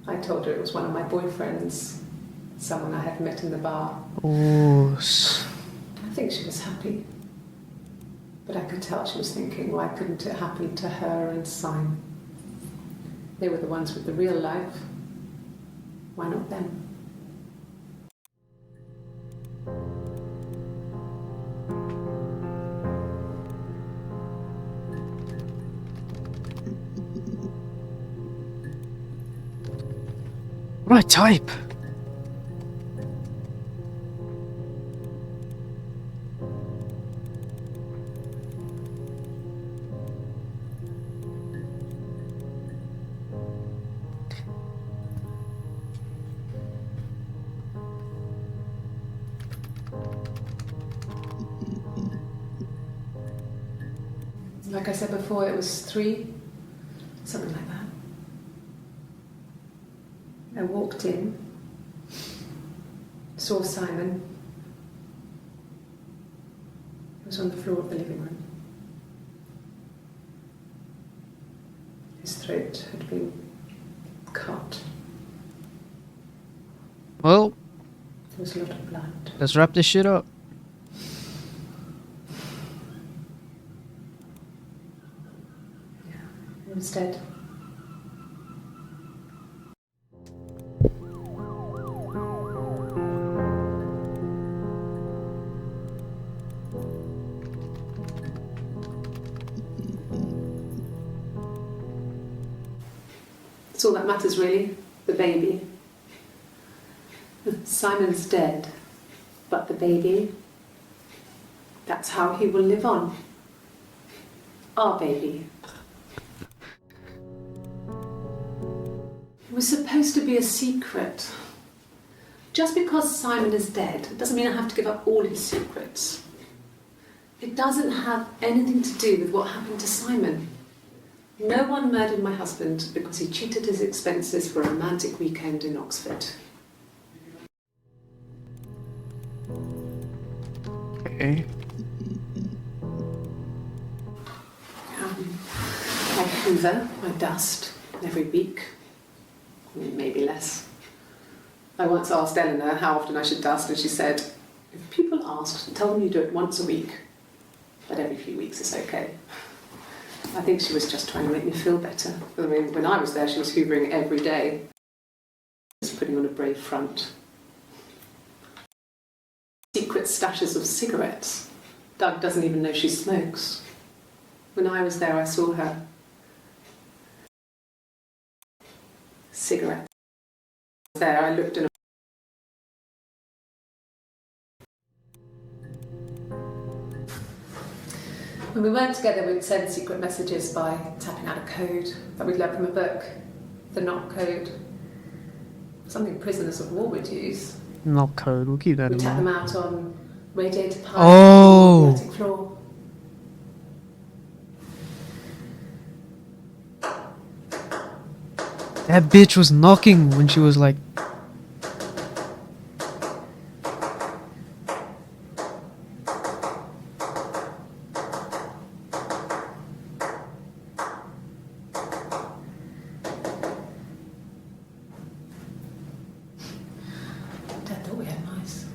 I told her it was one of my boyfriends, someone I had met in the bar. Oh, I think she was happy. But I could tell she was thinking, why couldn't it happen to her and Simon? They were the ones with the real life. Why not them? what do I type? Like I said before, it was 3, something like that. I walked in, saw Simon. He was on the floor of the living room. His throat had been cut. Well, There was a lot of blood. let's wrap this shit up. Yeah, he was dead. That's all that matters, really. The baby. Simon's dead, but the baby, that's how he will live on. Our baby. It was supposed to be a secret. Just because Simon is dead doesn't mean I have to give up all his secrets. It doesn't have anything to do with what happened to Simon. No one murdered my husband because he cheated his expenses for a romantic weekend in Oxford. Okay. I hoover, I dust every week. Maybe less. I once asked Eleanor how often I should dust, and she said, if people ask, tell them you do it once a week, but every few weeks is okay. I think she was just trying to make me feel better. I mean, when I was there, she was hoovering every day. Just putting on a brave front. Secret stashes of cigarettes. Doug doesn't even know she smokes. When I was there, I saw her. Cigarette. There, I looked in a... When we weren't together, we'd send secret messages by tapping out a code that we'd learned from a book, the knock code. Something prisoners of war would use. Not code, we'll keep that We in tap them mind. out on radiator pipes Oh. on the attic floor. That bitch was knocking when she was like... Dad thought we had mice,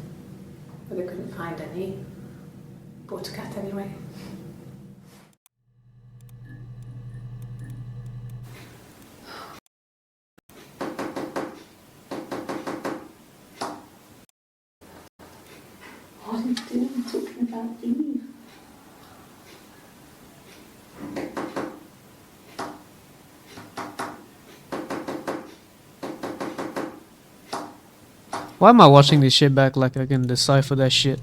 but they couldn't find any. Bought a cat anyway. What are you doing talking about Eve? Why am I watching this shit back like I can decipher that shit?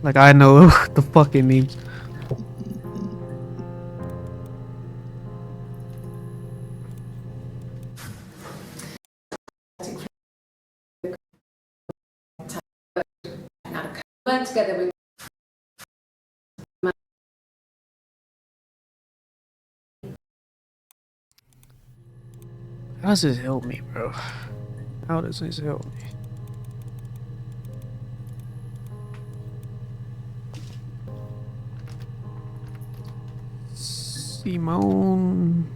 Like I know what the fuck it means. We're together with How does this help me, bro? How does this help me? Simone.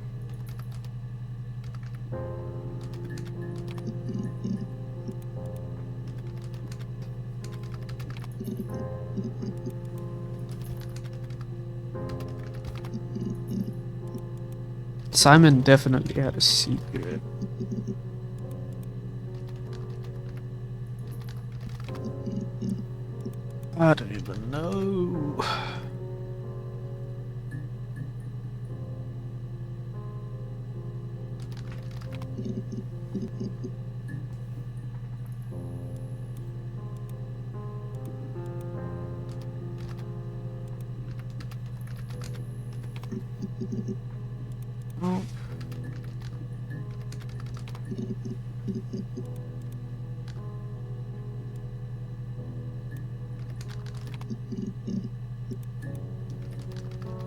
Simon definitely had a secret. I don't even know. Oh.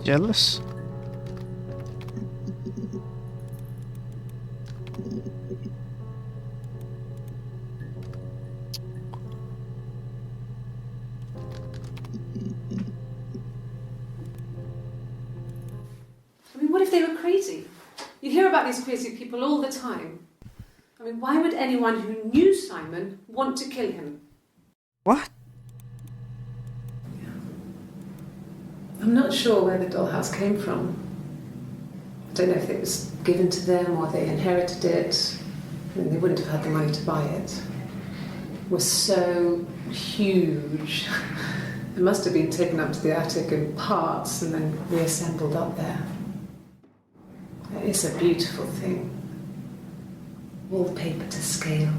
Jealous? I mean, what if they were crazy? You hear about these crazy people all the time. I mean, why would anyone who knew Simon want to kill him? What? I'm not sure where the dollhouse came from. I don't know if it was given to them or they inherited it. I mean, they wouldn't have had the money to buy it. It was so huge. It must have been taken up to the attic in parts and then reassembled up there. It's a beautiful thing. Wallpaper to scale.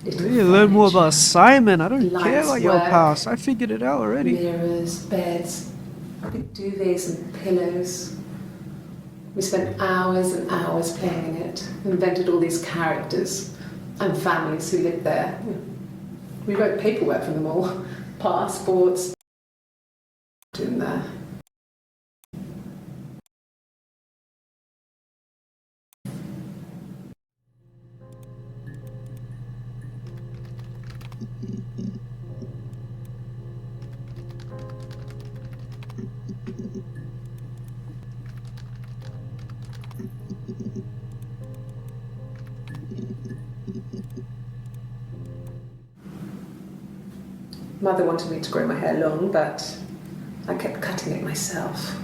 I need to learn more about Simon. I don't care Lights about your work. past. I figured it out already. Mirrors, beds, big duvets and pillows. We spent hours and hours playing in it, invented all these characters and families who lived there. We wrote paperwork for them all, passports, in there. Mother wanted me to grow my hair long, but I kept cutting it myself.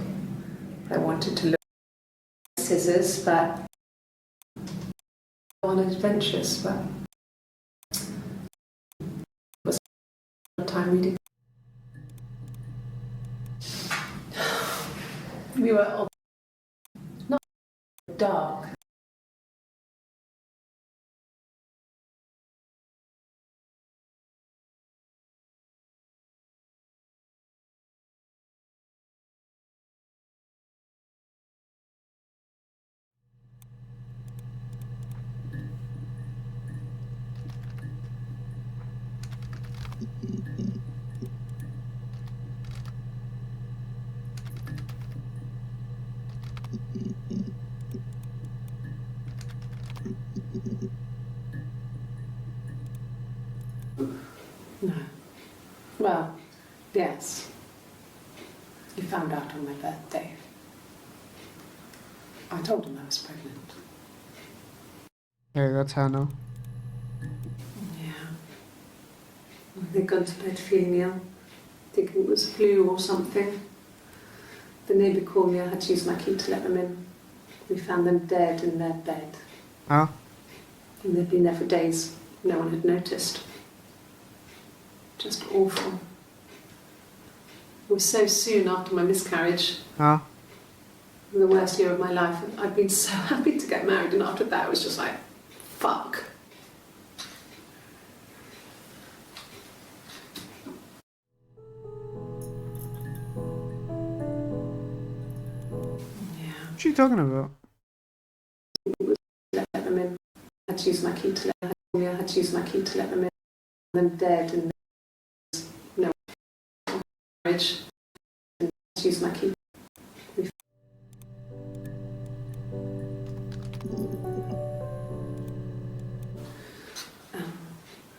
I wanted to look at scissors, but on adventures, but it was a time reading. We were not dark. No. Well, yes. He found out on my birthday. I told him I was pregnant. Yeah, that's Hannah. Yeah. They'd gone to bed feeling ill, thinking it was flu or something. The neighbour called me, I had to use my key to let them in. We found them dead in their bed. Ah, And they'd been there for days. No one had noticed. Just awful. It was so soon after my miscarriage, ah. the worst year of my life. I'd been so happy to get married, and after that it was just like, fuck. Yeah. What are you talking about? Let them in. I had to use my key to let them in. I had to use my key to let them in. Them dead and no marriage. And I had to use my key.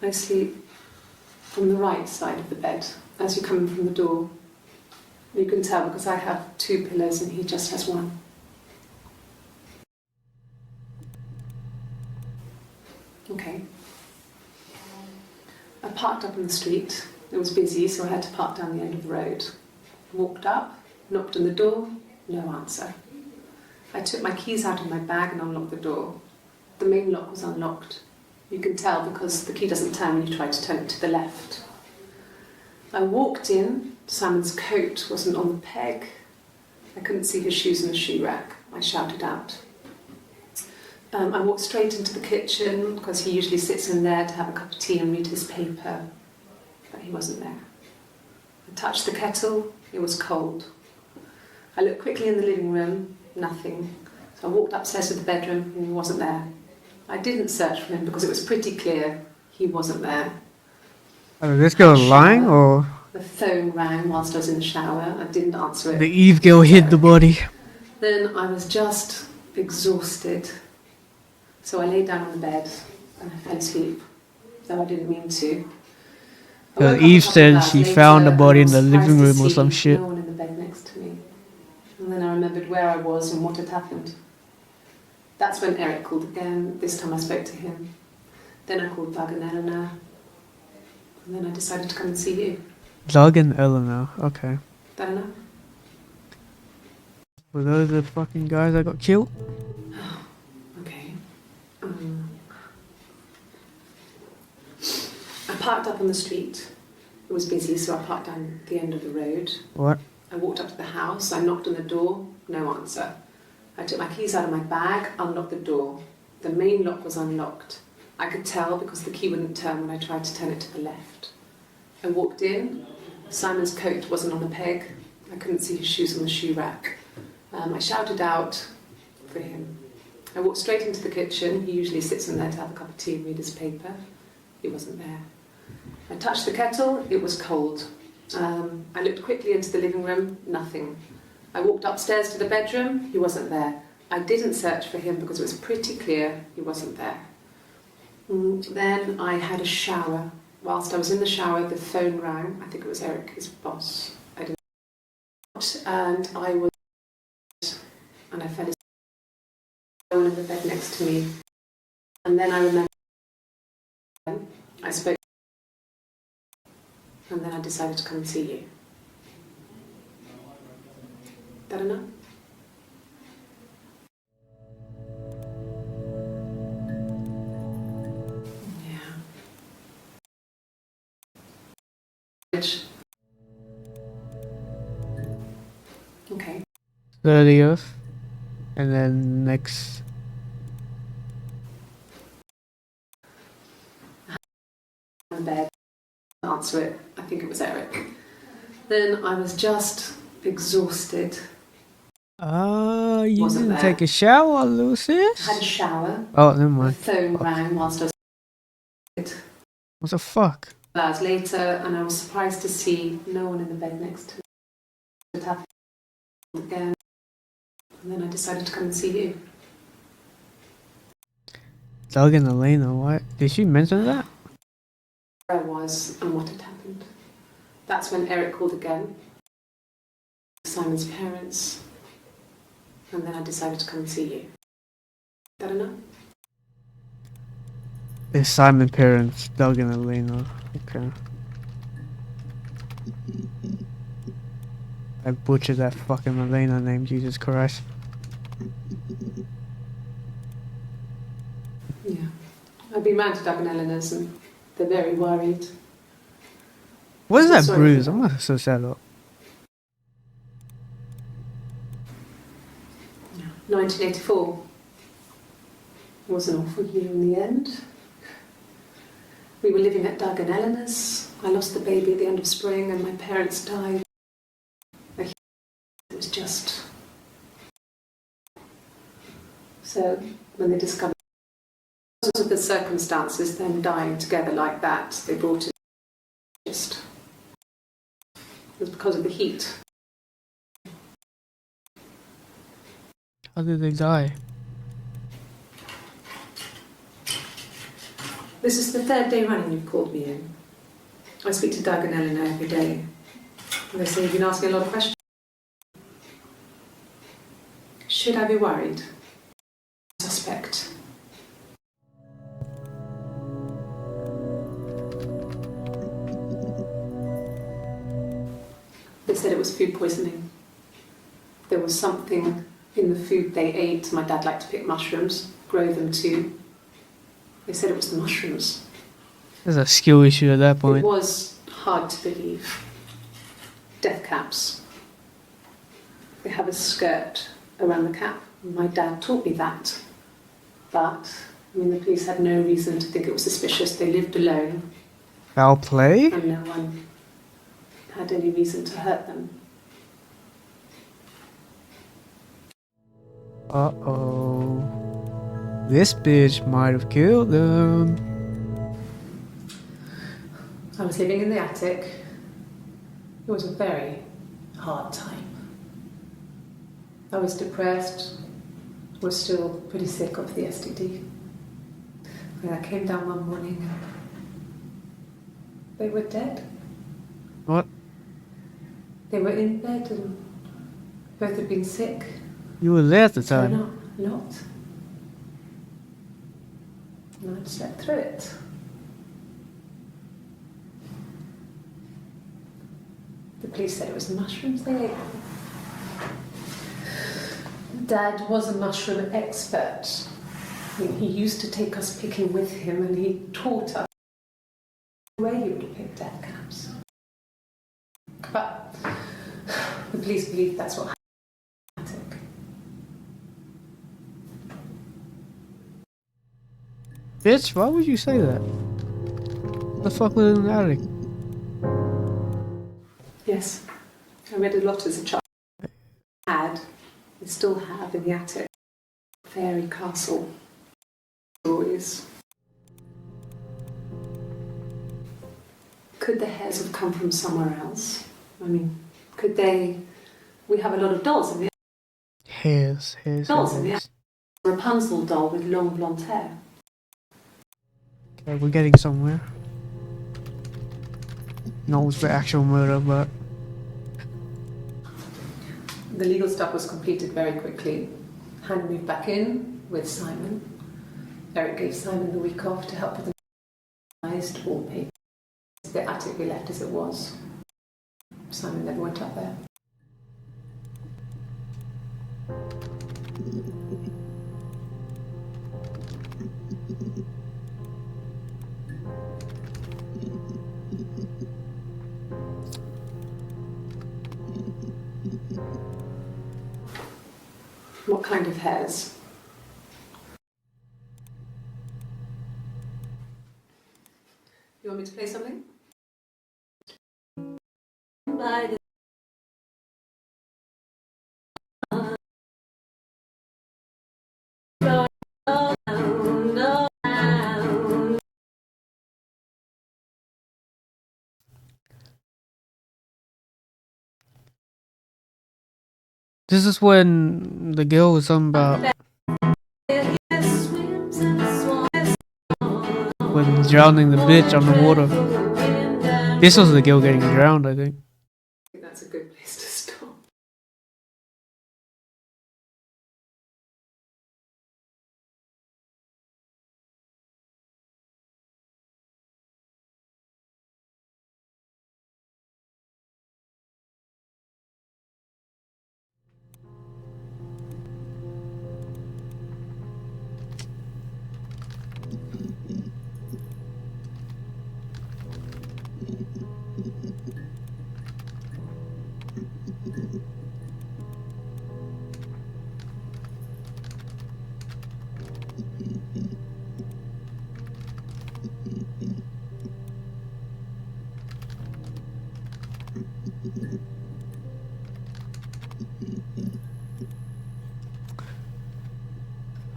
I sleep on the right side of the bed as you come in from the door. You can tell because I have two pillows and he just has one. Okay. I parked up on the street. It was busy, so I had to park down the end of the road. Walked up, knocked on the door, no answer. I took my keys out of my bag and unlocked the door. The main lock was unlocked. You can tell because the key doesn't turn when you try to turn it to the left. I walked in. Simon's coat wasn't on the peg. I couldn't see his shoes in the shoe rack. I shouted out. I walked straight into the kitchen because he usually sits in there to have a cup of tea and read his paper, but he wasn't there. I touched the kettle. It was cold. I looked quickly in the living room. Nothing. So I walked upstairs to the bedroom and he wasn't there. I didn't search for him because it was pretty clear he wasn't there. Oh, this girl lying or The phone rang whilst I was in the shower. I didn't answer it. the Eve girl hid the body? Then I was just exhausted. So I lay down on the bed and I fell asleep, though I didn't mean to. I woke up a Eve couple of said hours she later found the and body I in the was living surprised room to or see some shit. no one in the bed next to me. And then I remembered where I was and what had happened. That's when Eric called again. This time I spoke to him. Then I called Doug and Eleanor. And then I decided to come and see you. Doug and Eleanor, okay. Don't know. Were those the fucking guys that got killed? Okay. I parked up on the street. It was busy, so I parked down the end of the road. What? I walked up to the house. I knocked on the door. No answer. I took my keys out of my bag, unlocked the door. The main lock was unlocked. I could tell because the key wouldn't turn when I tried to turn it to the left. I walked in. Simon's coat wasn't on the peg. I couldn't see his shoes on the shoe rack. I shouted out for him. I walked straight into the kitchen. He usually sits in there to have a cup of tea and read his paper. He wasn't there. I touched the kettle. It was cold. I looked quickly into the living room, nothing. I walked upstairs to the bedroom, he wasn't there. I didn't search for him because it was pretty clear he wasn't there. Then I had a shower. Whilst I was in the shower, the phone rang. I think it was Eric, his boss. I didn't know. And I fell asleep in the bed next to me. And then I remembered I spoke, and then I decided to come and see you. Is that enough? Yeah. Okay. 30th. And then next. In bed. Answer it. I think it was Eric. Then I was just exhausted. You Wasn't didn't there. take a shower, Lucius? I had a shower. Oh, never The mind. phone Fuck. rang whilst I was What the fuck? hours later, and I was surprised to see no one in the bed next to me. It happened again, and then I decided to come and see you. Doug and Elena, what? Did she mention that? Where I was and what had happened. That's when Eric called again. Simon's parents, and then I decided to come and see you. Is that enough? It's Simon parents, Doug and Elena. Okay. I butchered that fucking Elena name, Jesus Christ. Yeah. I've been round to Doug and Eleanor's and they're very worried. What is So that sorry bruise? for I'm that. gonna search that up. 1984 was an awful year in the end. We were living at Doug and Eleanor's. I lost the baby at the end of spring and my parents died. It was just... So when they discovered because of the circumstances, them dying together like that, they brought it just... It was because of the heat. How did they die? This is the third day running you've called me in. I speak to Doug and Eleanor every day. And they say you've been asking a lot of questions. Should I be worried? Suspect. They said it was food poisoning. There was something in the food they ate. My dad liked to pick mushrooms, grow them too. They said it was the mushrooms. There's a skill issue at that It point. was hard to believe. Death caps. They have a skirt around the cap. My dad taught me that. But, the police had no reason to think it was suspicious. They lived alone Foul play? and no one had any reason to hurt them. Uh-oh. This bitch might have killed them. I was living in the attic. It was a very hard time. I was depressed, was still pretty sick of the STD. And I came down one morning and they were dead. What? They were in bed and both had been sick. You were there at the So time. not. And I slept through it. The police said it was the mushrooms they ate. Dad was a mushroom expert. He used to take us picking with him and he taught us where you would pick death caps. But the police believe that's what happened. Bitch, why would you say that? What the fuck was in the attic? Yes, I read a lot as a child. I still have in the attic. Fairy castle stories. Could the hairs have come from somewhere else? I mean, could they... We have a lot of dolls in the Hairs. Rapunzel doll with long blonde hair. Okay, we're getting somewhere. Not with the actual murder, but... The legal stuff was completed very quickly. Hannah moved back in with Simon. Eric gave Simon the week off to help with the wallpaper. The attic we left as it was. Simon never went up there. What kind of hairs? You want me to play something? This is when the girl was talking about when drowning the bitch on the water. This was the girl getting drowned, I think. I think that's a good place to stop.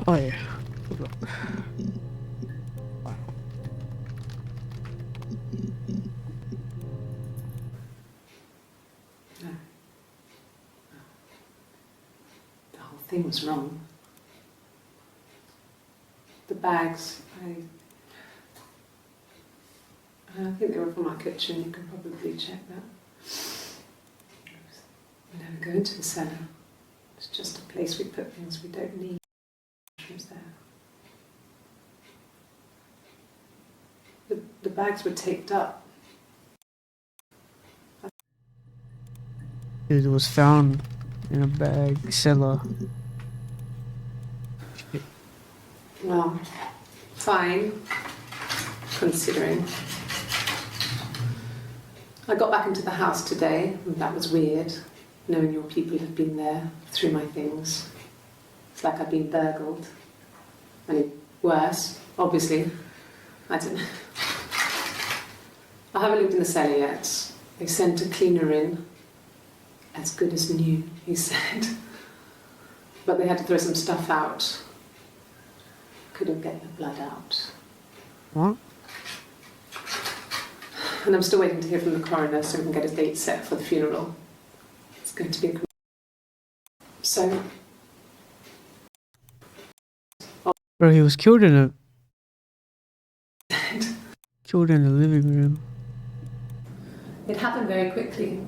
Oh yeah. The whole thing was wrong. The bags, I think they were from our kitchen. You can probably check that. We never go into the cellar. It's just a place we put things we don't need. Mushrooms there. The bags were taped up. It was found in a bag cellar. Well, fine, considering. I got back into the house today, and that was weird, knowing your people have been there through my things. It's like I've been burgled. I mean, worse, obviously. I don't know. I haven't looked in the cellar yet. They sent a cleaner in. As good as new, he said. But they had to throw some stuff out. Couldn't get the blood out. What? And I'm still waiting to hear from the coroner so we can get a date set for the funeral. It's going to be a... So... Bro, he was killed in the living room. It happened very quickly.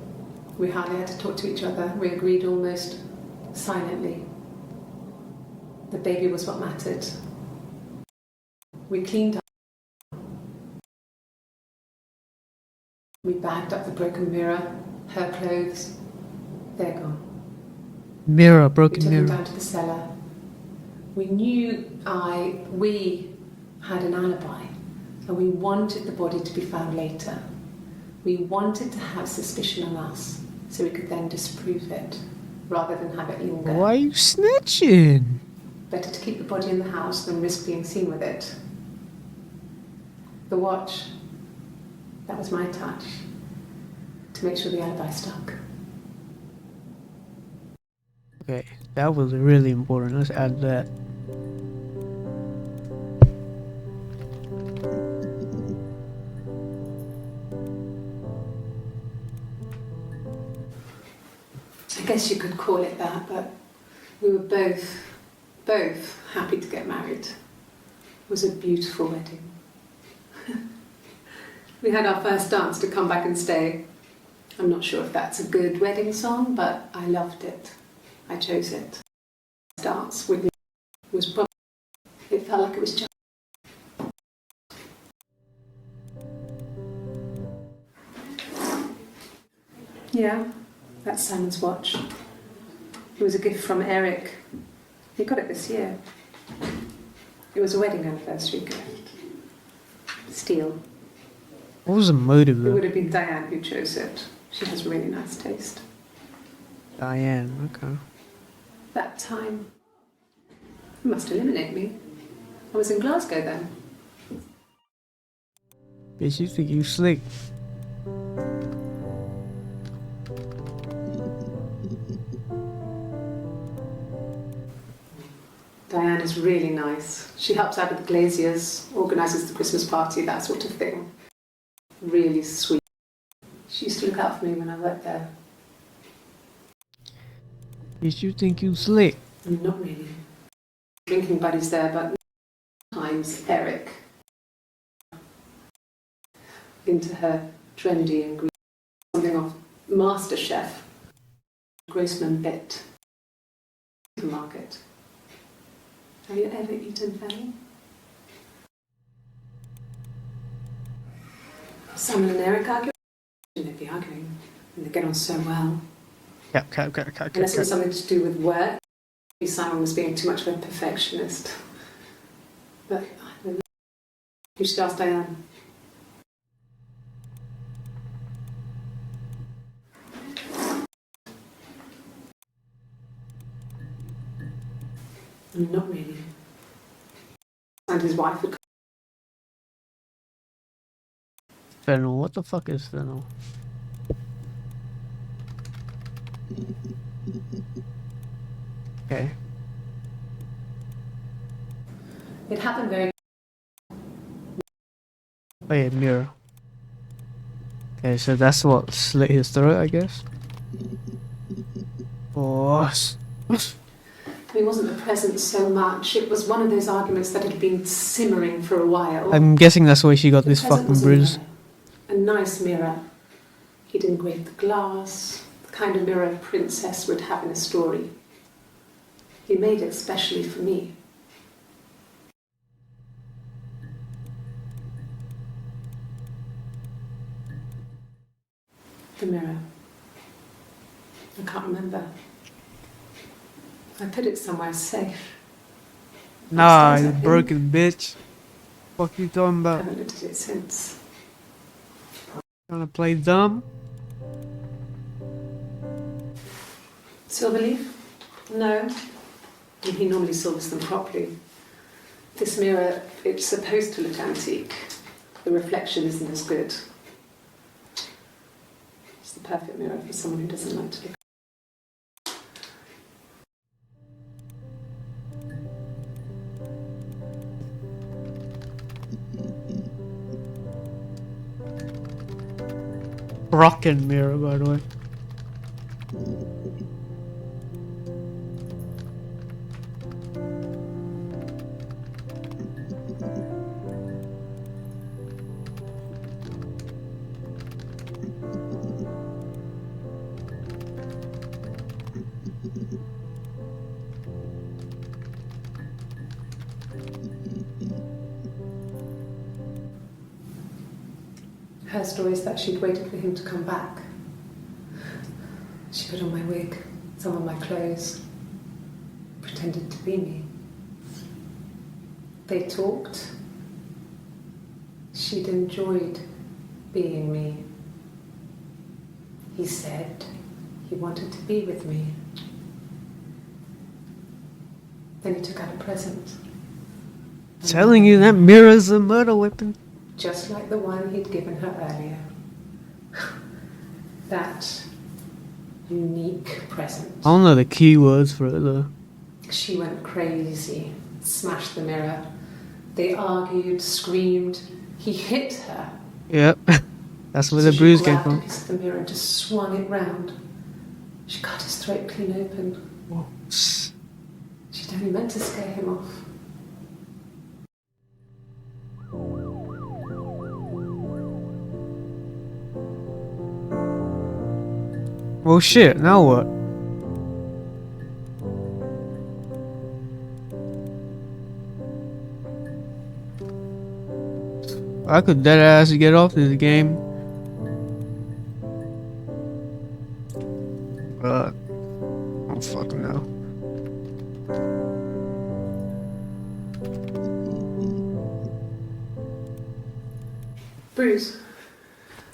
We hardly had to talk to each other. We agreed almost silently. The baby was what mattered. We cleaned up. We bagged up the broken mirror, her clothes. They're gone. Mirror, We broken took mirror. them down to the cellar. We knew we had an alibi, and we wanted the body to be found later. We wanted to have suspicion on us, so we could then disprove it, rather than have it linger. Why are you snitching? Better to keep the body in the house than risk being seen with it. The watch, that was my touch, to make sure the alibi stuck. Okay, that was really important. Let's add that. guess you could call it that, but we were both happy to get married. It was a beautiful wedding. We had our first dance to Come Back and Stay. I'm not sure if that's a good wedding song, but I loved it. I chose it. Dance with me was probably, it felt like it was just. Yeah, that's Simon's watch. It was a gift from Eric. He got it this year. It was a wedding anniversary gift. Steel. What was the motive It though? would have been Diane who chose it. She has really nice taste. Diane, okay. That time, it must eliminate me. I was in Glasgow then. Bitch, you think you slick. Diane is really nice. She helps out with the glaziers, organises the Christmas party, that sort of thing. Really sweet. She used to look out for me when I worked there. Bitch, you think you slick. Not really. Drinking buddies there, but sometimes Eric into her trendy and green, something off MasterChef, Grossman Bit, supermarket. Have you ever eaten Fanny? Simon and Eric argue. They'd be arguing, and they get on so well. Unless it was something to do with work. Maybe Simon was being too much of a perfectionist. But I don't know. You should ask Diane. Not really. And his wife would. Fennel, what the fuck is fennel? Okay. It happened very. Oh yeah, mirror. Okay, so that's what slit his throat, I guess. Boss. It wasn't the present so much. It was one of those arguments that had been simmering for a while. I'm guessing that's why she got The this present fucking was a bruise. mirror. A nice mirror. He'd engraved the glass, the kind of mirror a princess would have in a story. He made it specially for me. The mirror. I can't remember. I put it somewhere safe. Nah, Upstairs, I you think. broken bitch. Fuck you talking I about? haven't looked at it since. Trying to play dumb? Silverleaf? No. He normally silvers them properly. This mirror, it's supposed to look antique. The reflection isn't as good. It's the perfect mirror for someone who doesn't like to look. Rockin' mirror, by the way. Her story is that she'd waited for him to come back. She put on my wig, some of my clothes, pretended to be me. They talked. She'd enjoyed being me. He said he wanted to be with me. Then he took out a present. Telling you that mirror's a murder weapon. Just like the one he'd given her earlier. That unique present. I don't know the keywords for it though. She went crazy, smashed the mirror. They argued, screamed. He hit her. Yep. That's where So the she bruise came grabbed a from. piece of the mirror and just swung it round. She cut his throat clean open. What? She'd only meant to scare him off. Well, shit, now what? I could deadass get off this game. But I don't fucking know. Bruce?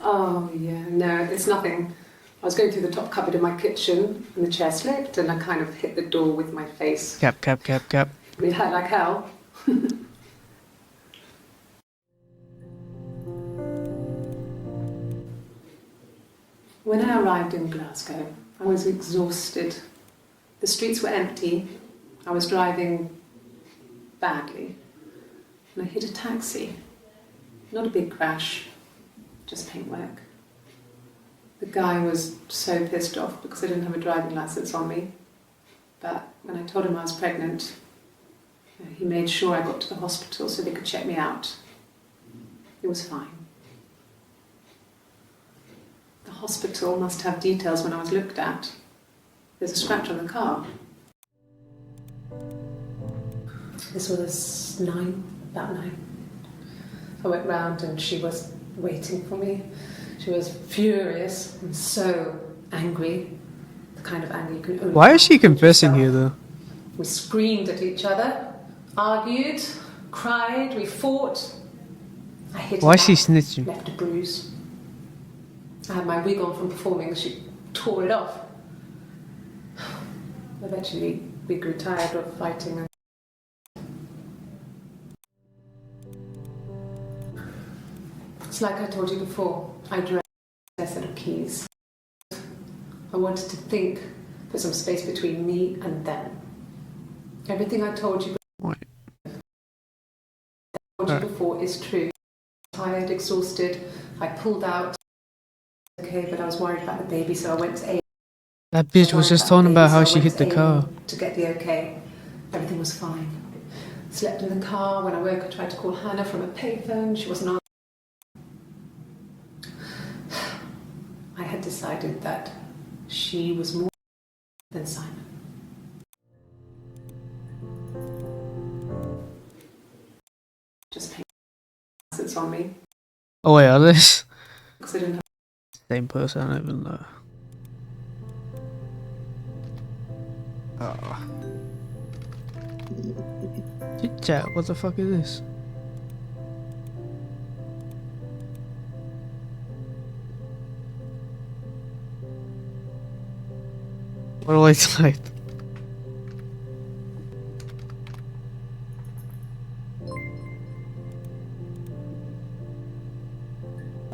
Oh, yeah, no, it's nothing. I was going through the top cupboard in my kitchen and the chair slipped and I kind of hit the door with my face. Cap. It hurt like hell. When I arrived in Glasgow, I was exhausted. The streets were empty. I was driving badly. And I hit a taxi. Not a big crash, just paintwork. The guy was so pissed off because I didn't have a driving license on me. But when I told him I was pregnant, he made sure I got to the hospital so they could check me out. It was fine. The hospital must have details when I was looked at. There's a scratch on the car. This was about 9. I went round and she was waiting for me. She was furious and so angry. The kind of anger you can only... Why is she confessing yourself. here though? We screamed at each other, argued, cried, we fought. I hit her Why is she back, snitching? left a bruise. I had my wig on from performing, she tore it off. Eventually, we grew tired of fighting. And it's like I told you before, I dreamt a set of keys. I wanted to think, put some space between me and them. Everything I told you before is true. Tired, exhausted, I pulled out. Okay, but I was worried about the baby, so I went to A. That bitch was just talking about how she hit the car. To get the okay. Everything was fine. Slept in the car. When I woke, I tried to call Hannah from a payphone. She wasn't answering. I had decided that she was more than Simon. Just paint it's on me. Oh wait, are this Because I didn't have... same person? I don't even know. Oh. Chit chat, what the fuck is this? What do I type?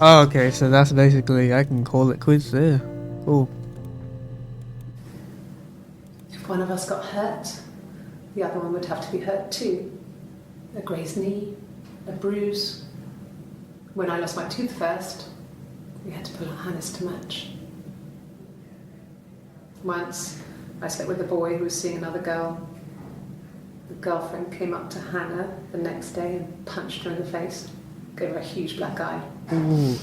Oh, okay, so that's basically, I can call it quits there. Cool. If one of us got hurt, the other one would have to be hurt too. A grazed knee, a bruise. When I lost my tooth first, we had to pull our Hannah's to match. Once, I slept with a boy who was seeing another girl. The girlfriend came up to Hannah the next day and punched her in the face. Gave her a huge black eye. Ooh.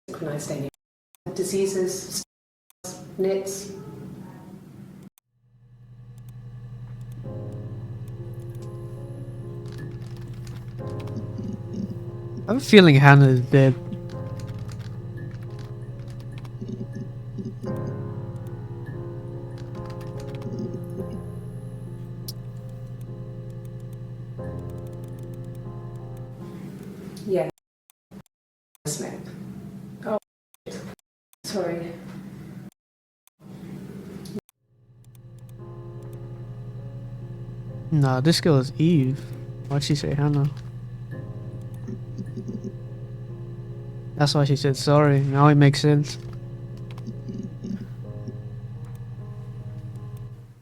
Synchronized anyway. Diseases, nits. I have a feeling Hannah is dead. Yeah. Oh, sorry. Nah, this girl is Eve. Why'd she say Hannah? That's why she said sorry. Now it makes sense.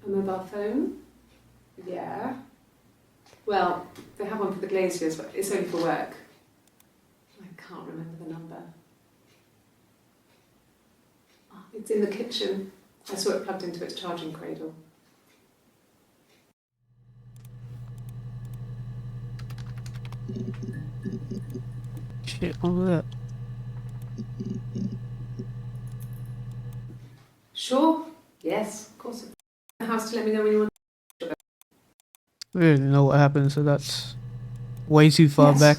A mobile phone? Yeah. Well, they have one for the Glaziers, but it's only for work. I can't remember the number. It's in the kitchen. I saw it plugged into its charging cradle. Shit, what was that? Sure? Yes, of course. The house to let me know when you want. We don't even know what happened, so that's way too far Yes. back.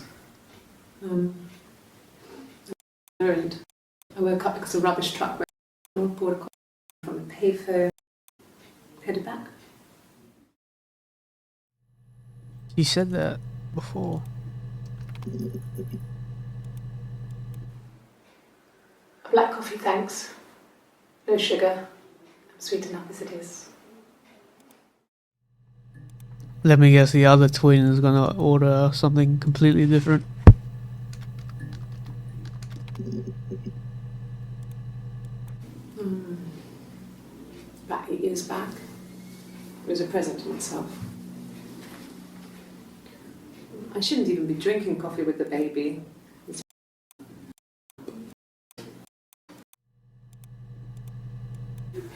Errand. I woke up because a rubbish truck went bought a coffee from a payphone. Headed back. You said that before. A black coffee, thanks. No sugar. Sweet enough as it is. Let me guess, the other twin is gonna order something completely different. About 8 years back. It was a present to myself. I shouldn't even be drinking coffee with the baby.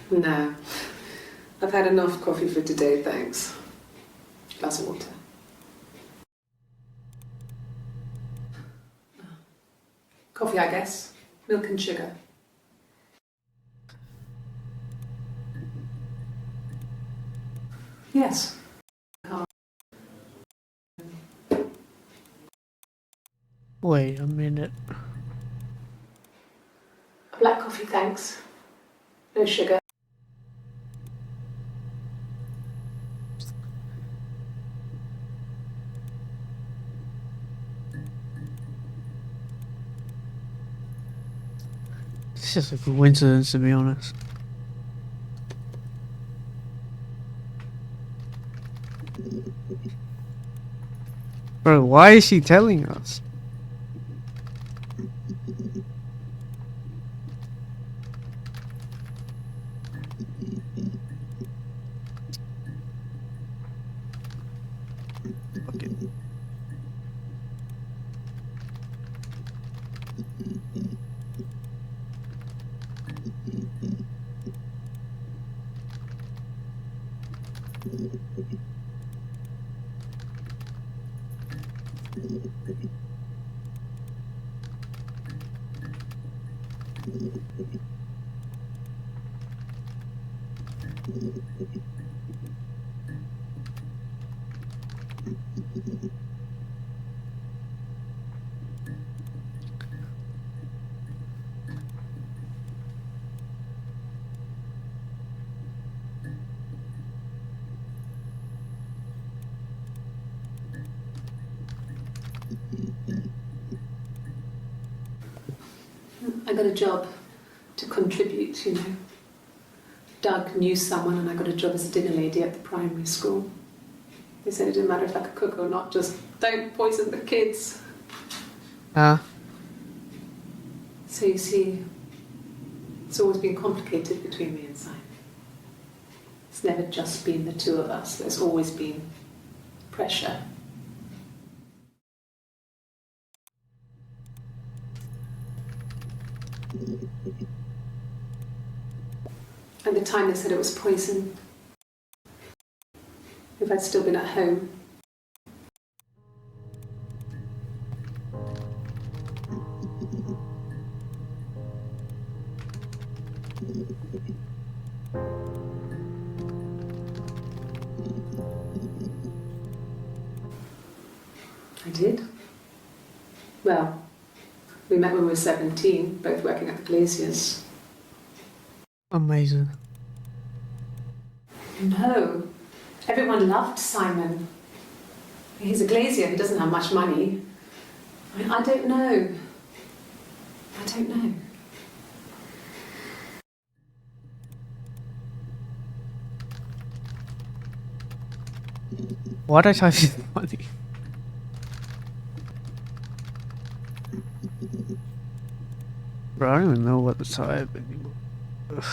No. I've had enough coffee for today, thanks. Glass of water. Coffee, I guess. Milk and sugar. Yes. Wait a minute. A black coffee, thanks. No sugar. It's just a coincidence, to be honest. Bro, why is she telling us? Fuck it. I got a job to contribute, you know. Doug knew someone and I got a job as a dinner lady at the primary school. They said it didn't matter if I could cook or not, just don't poison the kids. Huh? So you see, it's always been complicated between me and Simon. It's never just been the two of us, there's always been pressure. At the time they said it was poison. If I'd still been at home. I did. Well, we met when we were 17, both working at the Glaziers. Amazing. No. Everyone loved Simon. He's a glazier, he doesn't have much money. I don't know. I don't know. Why'd I type in money? Bro, I don't even know what to type anymore. Ugh.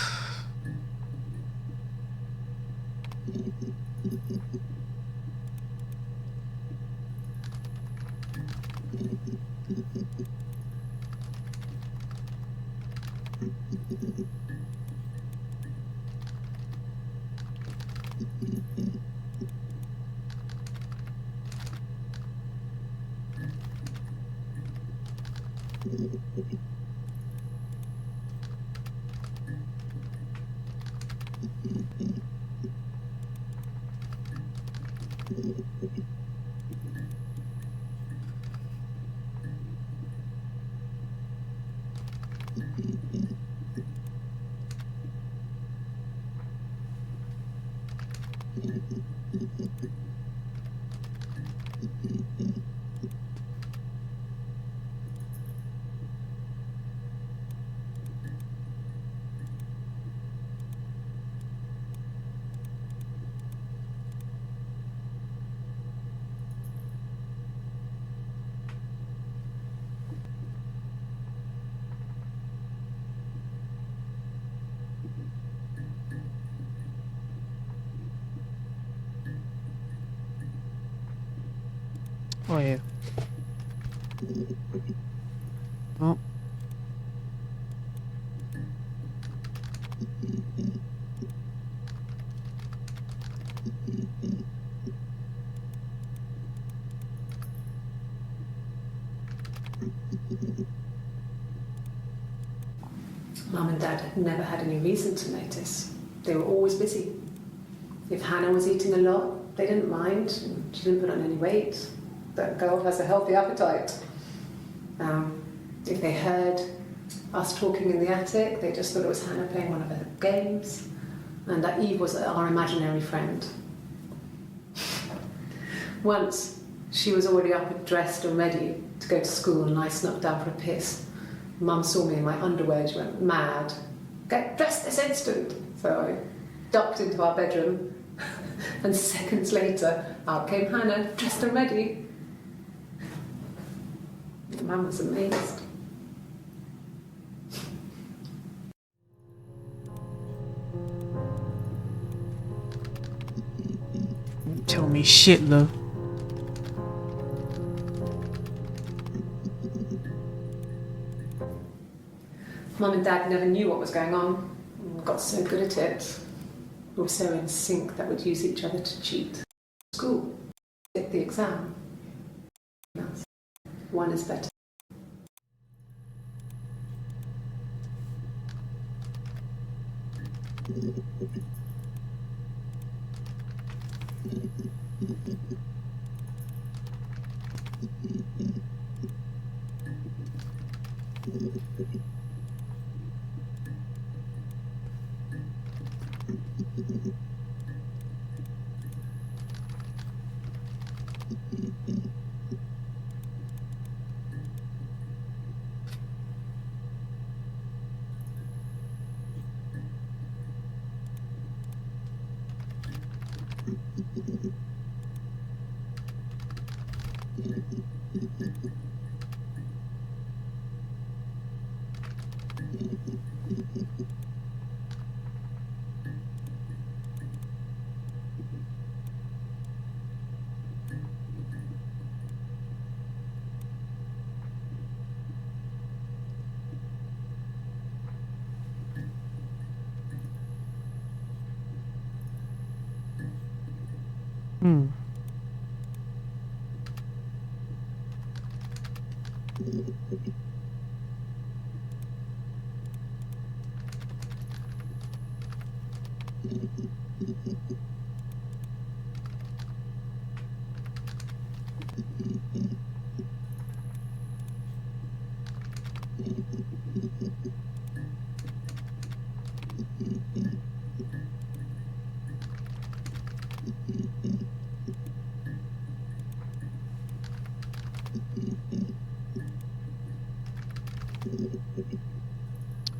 Oh yeah. Oh. Mum and Dad had never had any reason to notice. They were always busy. If Hannah was eating a lot, they didn't mind. She didn't put on any weight. That girl has a healthy appetite. If they heard us talking in the attic, they just thought it was Hannah playing one of her games, and that Eve was our imaginary friend. Once, she was already up and dressed and ready to go to school, and I snuck down for a piss. Mum saw me in my underwear and she went mad. Get dressed this instant! So I ducked into our bedroom, and seconds later, out came Hannah, dressed and ready. Mum was amazed. Tell me shit, love. Mum and Dad never knew what was going on. We got so good at it. We were so in sync that we'd use each other to cheat. School, get the exam. One is better. Hmm.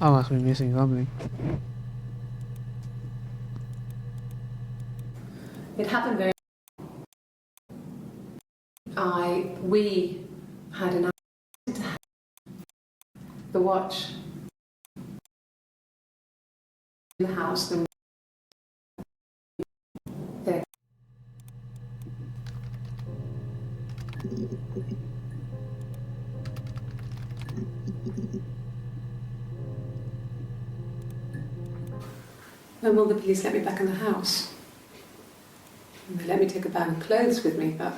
I must be missing something. It happened very. We had an idea to have the watch in the house. Then there. When will the police let me back in the house? And they let me take a bag of clothes with me, but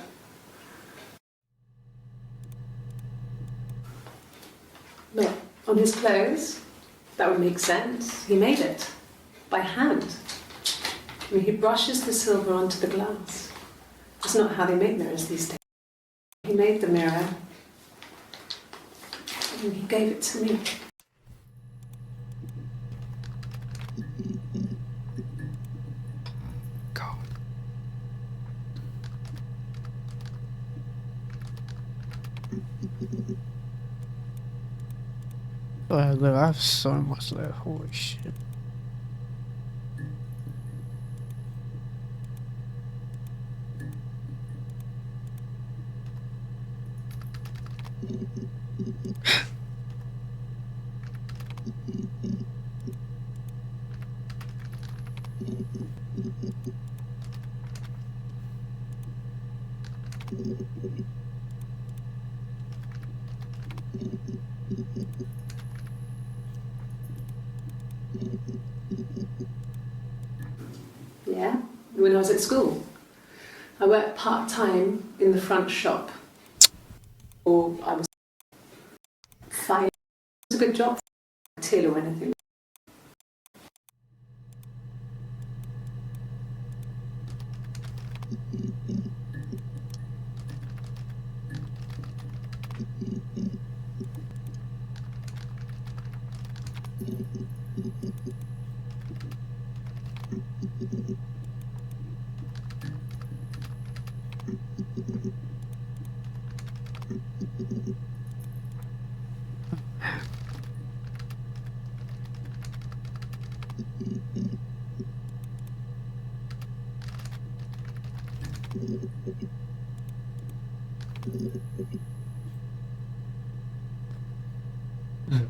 But on his clothes, that would make sense. He made it by hand. I mean, he brushes the silver onto the glass. That's not how they make mirrors these days. He made the mirror and he gave it to me. God. Oh, look, I have so much left. Holy shit. Yeah, when I was at school. I worked part-time in the front shop. Or I was 5. It was a good job, till or anything.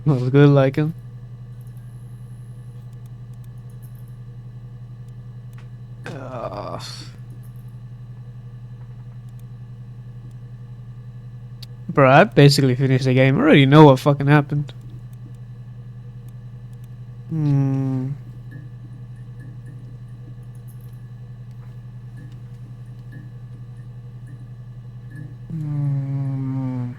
Was good like him. Bro, I basically finished the game. I already know what fucking happened. Hmm. Hmm.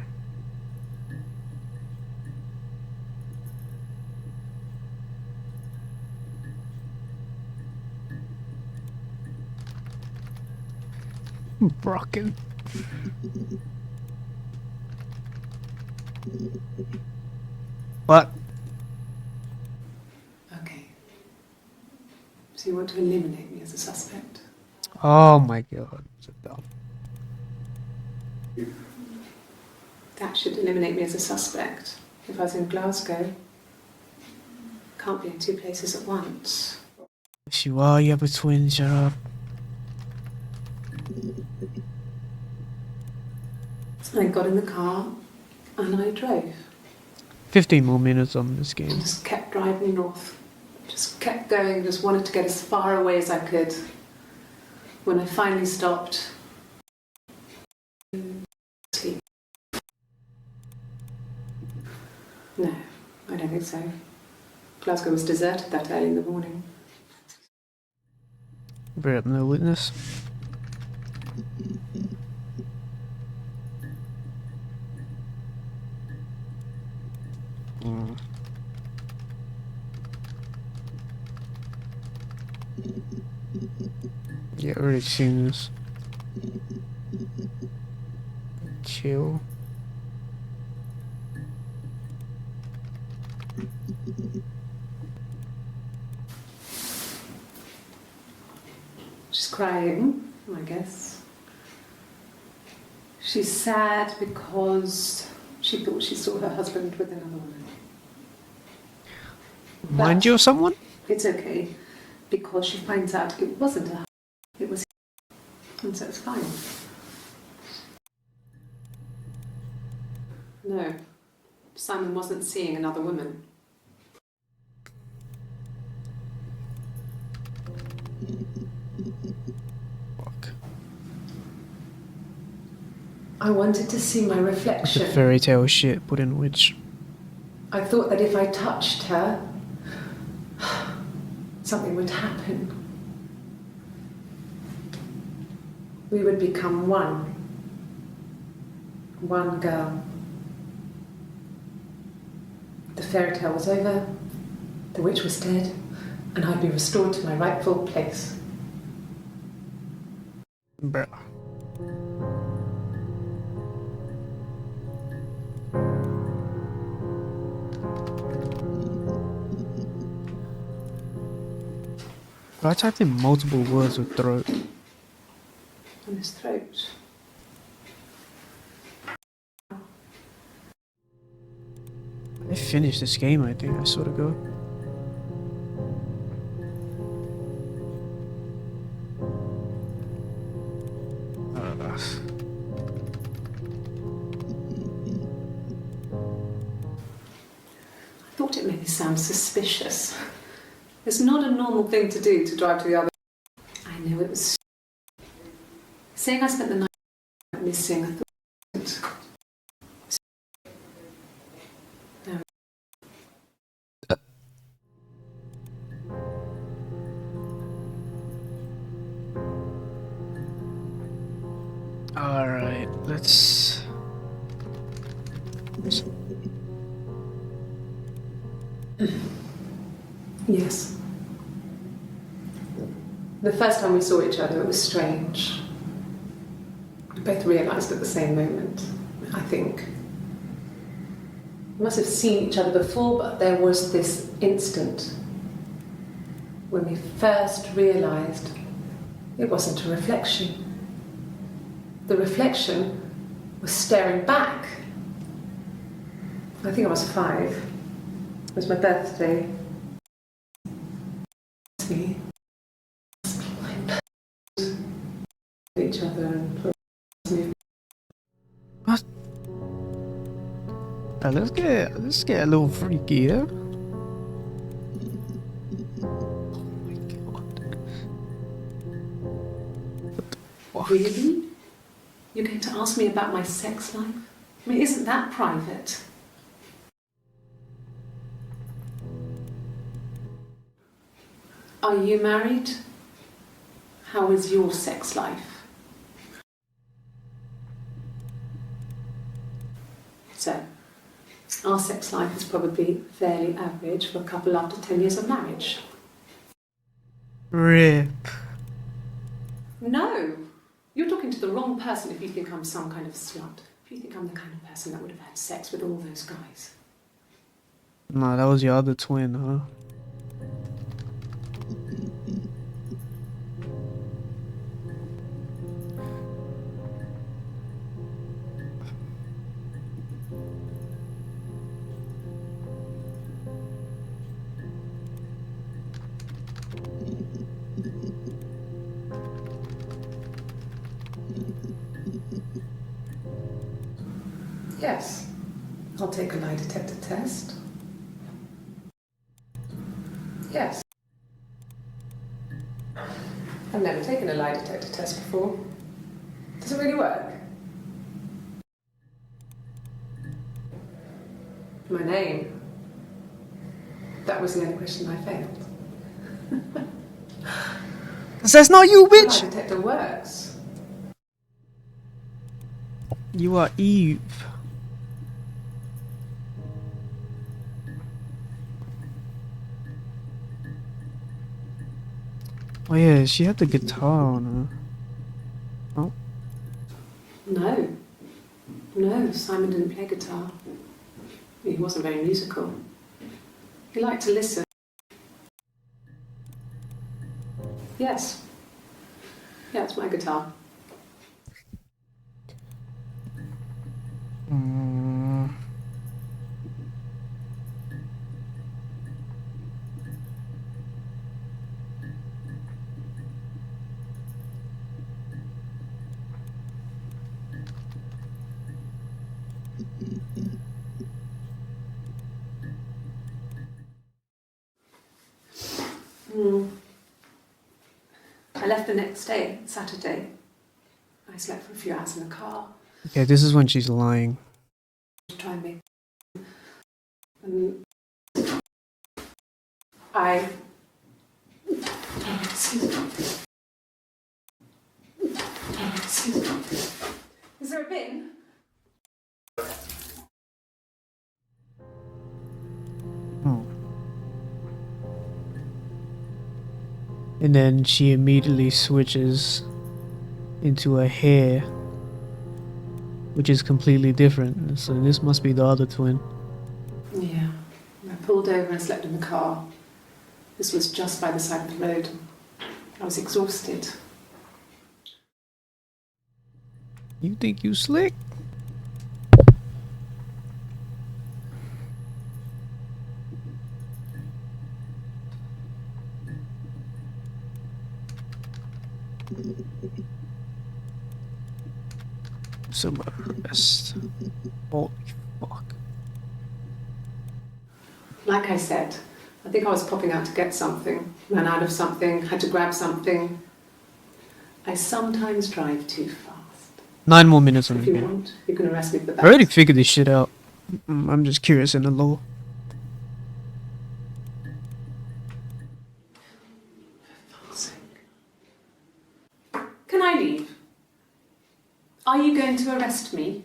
Broken. What? Okay. So you want to eliminate me as a suspect? Oh my god. That should eliminate me as a suspect. If I was in Glasgow, can't be in 2 places at once. Yes, you are. You have a twin. Shut up. So I got in the car and I drove. 15 more minutes on this I game. just kept driving north. Just kept going, just wanted to get as far away as I could. When I finally stopped, sleep. No, I don't think so. Glasgow was deserted that early in the morning. Bring up no witness. Yeah, already seen this. Chill. She's crying, I guess. She's sad because she thought she saw her husband with another woman. Mind you of someone? It's okay, because she finds out it wasn't her, it was him, and so it's fine. No, Simon wasn't seeing another woman. Fuck. I wanted to see my That's a reflection. fairy tale shit put in which. I thought that if I touched her, something would happen. We would become one. One girl. The fairy tale was over, the witch was dead, and I'd be restored to my rightful place. Bruh. I typed in multiple words with throat. On his throat. I finished this game, I think, I sort of go. I thought it made me sound suspicious. It's not a normal thing to do to drive to the other. I knew it was. Saying I spent the night missing, I thought. No. Alright, let's. Yes. The first time we saw each other, it was strange. We both realised at the same moment, I think. We must have seen each other before, but there was this instant when we first realised it wasn't a reflection. The reflection was staring back. I think I was 5. It was my birthday. Me. Each other and What? Let's get a little freaky, yeah? Oh my god. What the fuck? Really? You're going to ask me about my sex life? I mean, isn't that private? Are you married? How is your sex life? So, our sex life is probably fairly average for a couple after 10 years of marriage. Rip. No! You're talking to the wrong person if you think I'm some kind of slut. If you think I'm the kind of person that would have had sex with all those guys. Nah, that was your other twin, huh? Yes. I'll take a lie detector test. Yes. I've never taken a lie detector test before. Does it really work? My name. That was the only question I failed. That's not you, The lie bitch! detector works. You are Eve. Oh yeah, she had the guitar on her. Oh. No. No, Simon didn't play guitar. He wasn't very musical. He liked to listen. Yes. Yeah, it's my guitar. Mm. I left the next day, Saturday. I slept for a few hours in the car Okay, this is when she's lying. to try and make. I. Is there a bin? And then she immediately switches into a hair, which is completely different. So this must be the other twin. Yeah. I pulled over and slept in the car. This was just by the side of the road. I was exhausted. You think you slick? Some arrest. Holy fuck. Like I said, I think I was popping out to get something, ran out of something, had to grab something. I sometimes drive too fast. 9 more minutes on If the you game. want, you can arrest me for that. I already figured this shit out. I'm just curious in the law. Can I leave? Are you going to arrest me?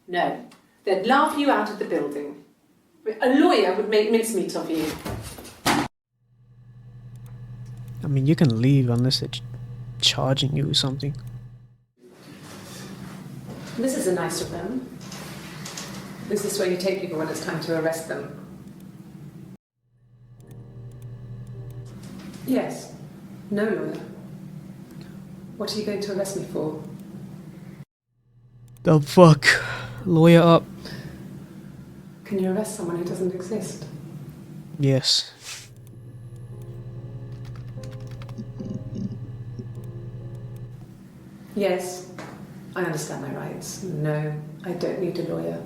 No. They'd laugh you out of the building. A lawyer would make mincemeat of you. I mean, you can leave unless they're charging you or something. This is a nice of them. Is this where you take people when it's time to arrest them? Yes. No lawyer. What are you going to arrest me for? The fuck? Lawyer up. Can you arrest someone who doesn't exist? Yes. Yes. I understand my rights. No, I don't need a lawyer.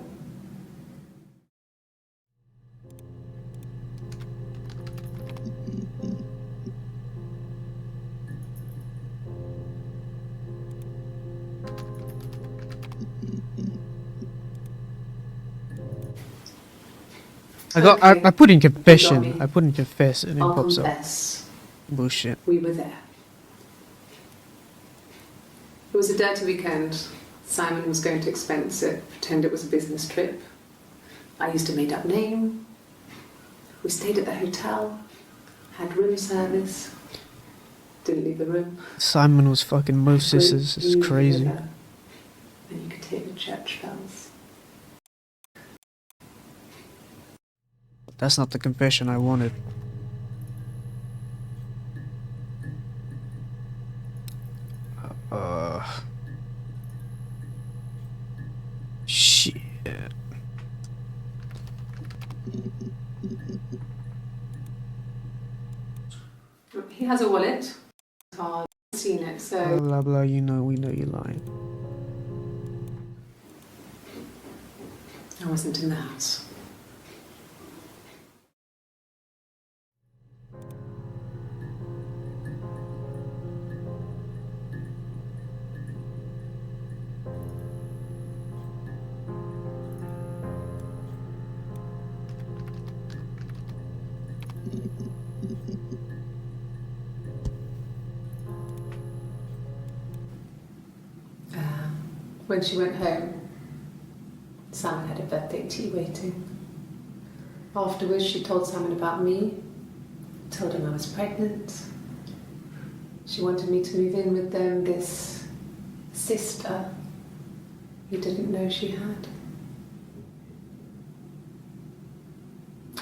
I put in confession. me. I put in confess and it I'll pops up. confess. Bullshit. We were there. It was a dirty weekend. Simon was going to expense it, pretend it was a business trip. I used a made-up name. We stayed at the hotel, had room service, didn't leave the room. Simon was fucking most sisters. You It's crazy. were there, and you could hear the church bells. That's not the confession I wanted. Shit. He has a wallet. I've seen it, Blah so blah blah. You know, we know you're lying. I wasn't in the house. When she went home, Simon had a birthday tea waiting. Afterwards, she told Simon about me, told him I was pregnant. She wanted me to move in with them, this sister he didn't know she had.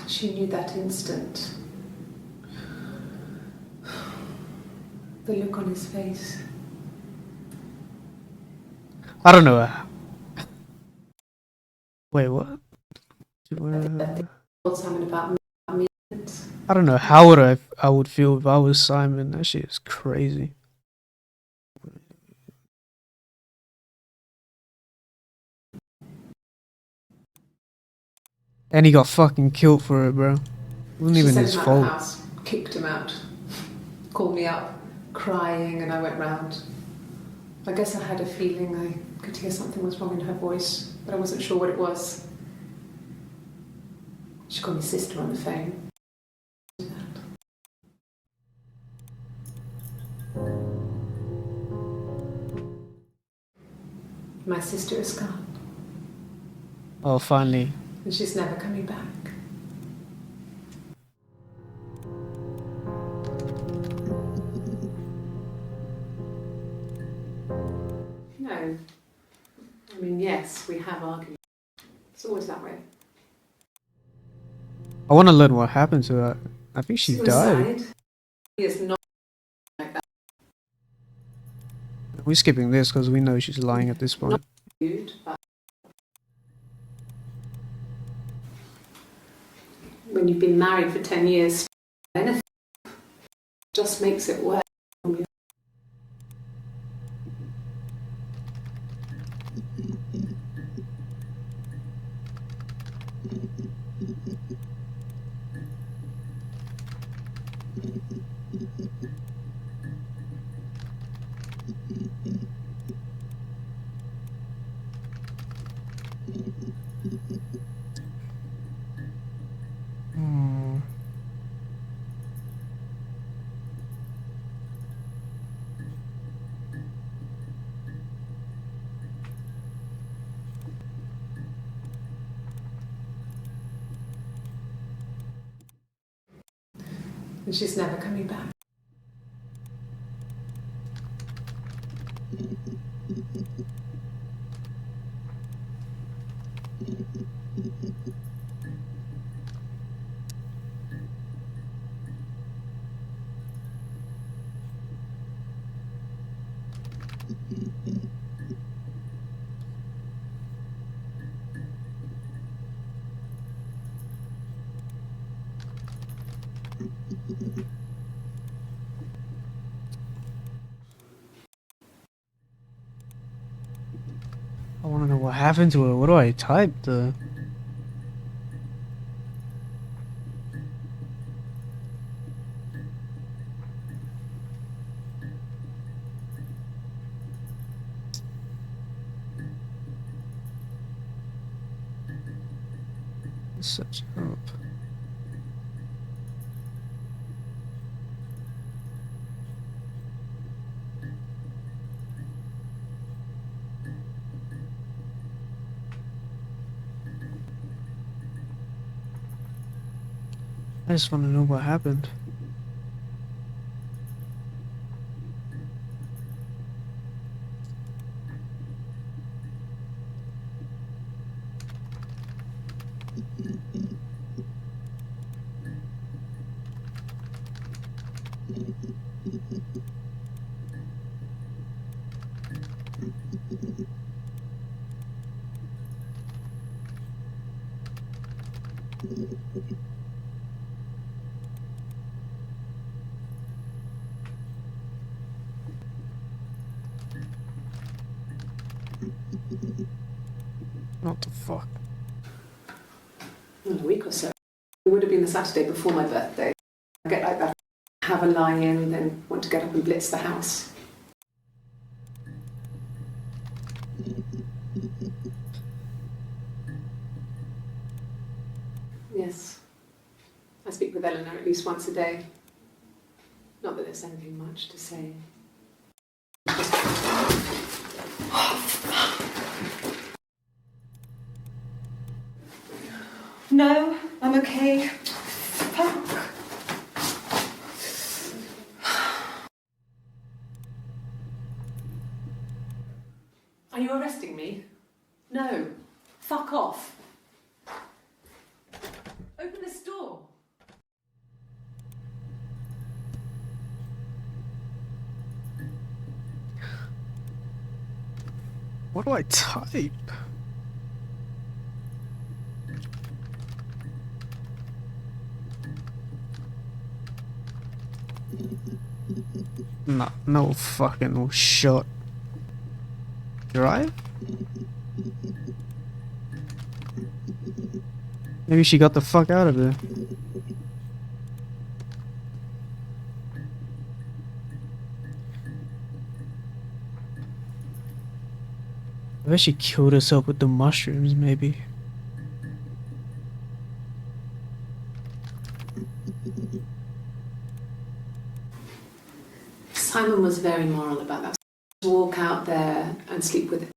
She knew that instant. The look on his face. I don't know. Wait, what? Told Simon about me. I don't know. How would I would feel if I was Simon? That shit is crazy. And he got fucking killed for it, bro. It wasn't even sent his him out of the fault. house, kicked him out, called me up, crying, and I went round. I guess I had a feeling I could hear something was wrong in her voice, but I wasn't sure what it was. She called me sister on the phone. My sister is gone, Oh, finally. and she's never coming back. yes, we have argued. It's always that way. I want to learn what happened to her. I think she died. Suicide is not like that. We're skipping this because we know she's lying at this point. Not good, but when you've been married for 10 years, anything just makes it worse. Hmm. And she's never coming back. I want to know what happened to her. What do I type? Such up. I just want to know what happened. What the fuck? In a week or so. It would have been the Saturday before my birthday. I get like that, have a lie-in, then want to get up and blitz the house. Yes. I speak with Eleanor at least once a day. Not that there's anything much to say. No, I'm okay. Fuck. Are you arresting me? No. Fuck off. Open this door. What do I type? No fucking shot. Drive? Maybe she got the fuck out of there. I bet she killed herself with the mushrooms, maybe. Simon was very moral about that. Walk out there and sleep with it.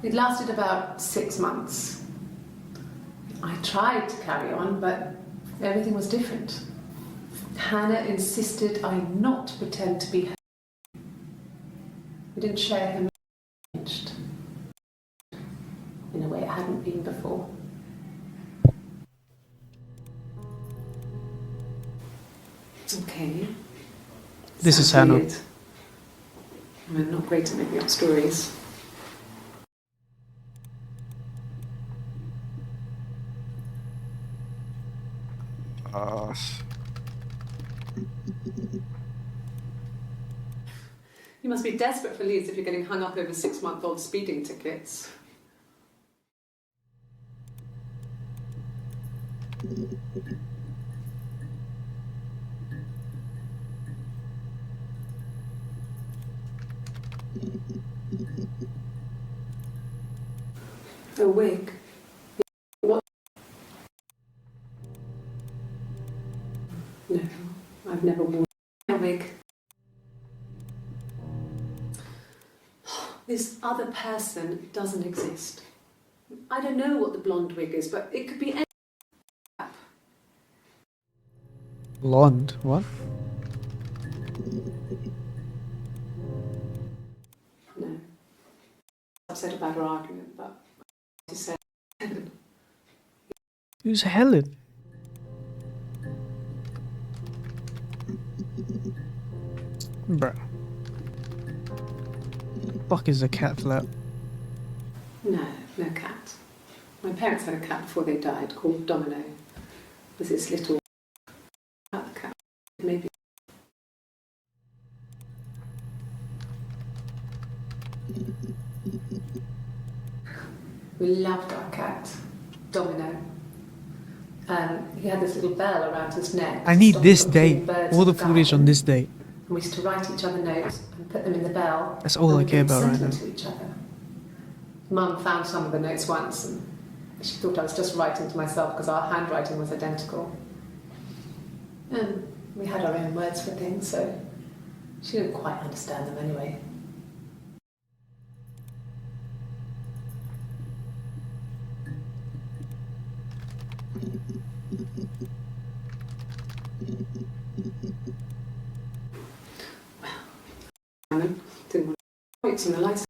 It lasted about 6 months. I tried to carry on, but everything was different. Hannah insisted I not pretend to be her. We didn't share her changed in a way it hadn't been before. Okay. This is Sounds Hannah. weird. I'm not great at making up stories. You must be desperate for leads if you're getting hung up over 6-month-old speeding tickets. A wig? What? No, I've never worn a wig. This other person doesn't exist. I don't know what the blonde wig is, but it could be any. Blonde? What? No. Upset about her argument, but to say. Who's Helen? Bruh. Fuck is a cat flap? No, no cat. My parents had a cat before they died called Domino. It was this little cat, maybe. We loved our cat, Domino. He had this little bell around his neck. I to need stop this him from killing date. birds All the in footage on garden. this date. And we used to write each other notes and put them in the bell. That's all and I we care could about send right them now. to each other. Mum found some of the notes once and she thought I was just writing to myself because our handwriting was identical. And we had our own words for things, so she didn't quite understand them anyway. Well, didn't want to write in the license.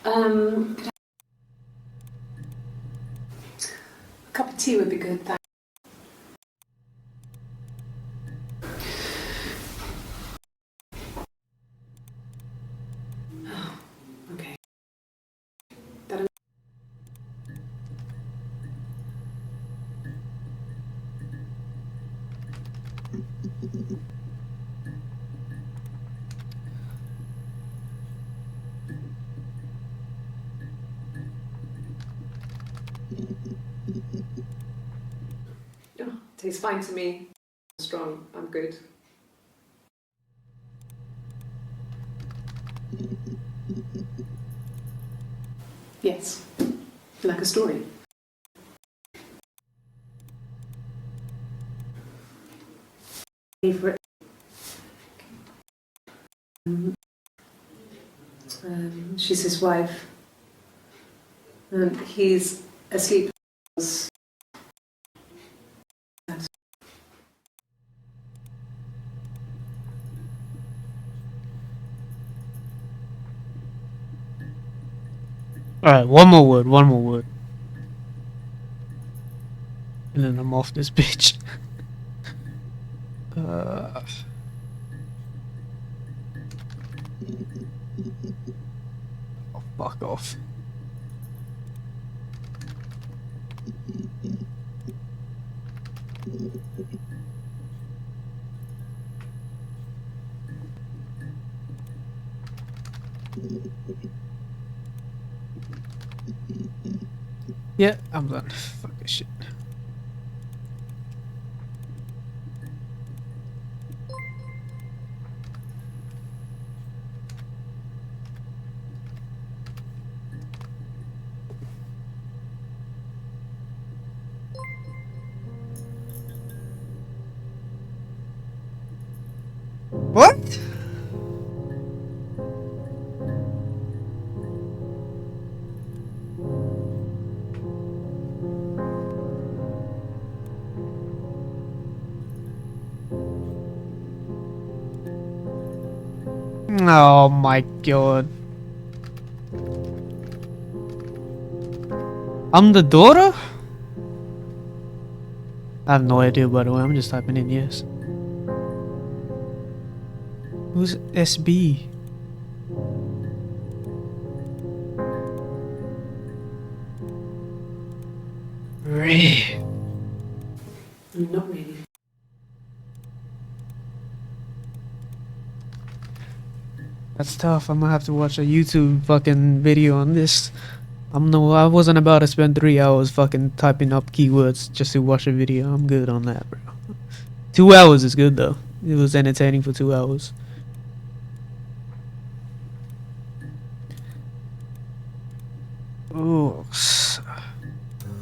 A cup of tea would be good, thanks. Oh, okay. Oh, tastes fine to me. Strong, I'm good. Yes, like a story. Favorite. She's his wife. He's asleep. Alright, one more word. And then I'm off this bitch. Oh, fuck off. Yeah, I'm done. Fuck this shit. What? Oh my god. I'm the daughter? I have no idea, by the way. I'm just typing in yes. Who's SB? Ray. Not really. That's tough. I'm gonna have to watch a YouTube fucking video on this. I wasn't about to spend 3 hours fucking typing up keywords just to watch a video. I'm good on that, bro. 2 hours is good though. It was entertaining for 2 hours. Oh,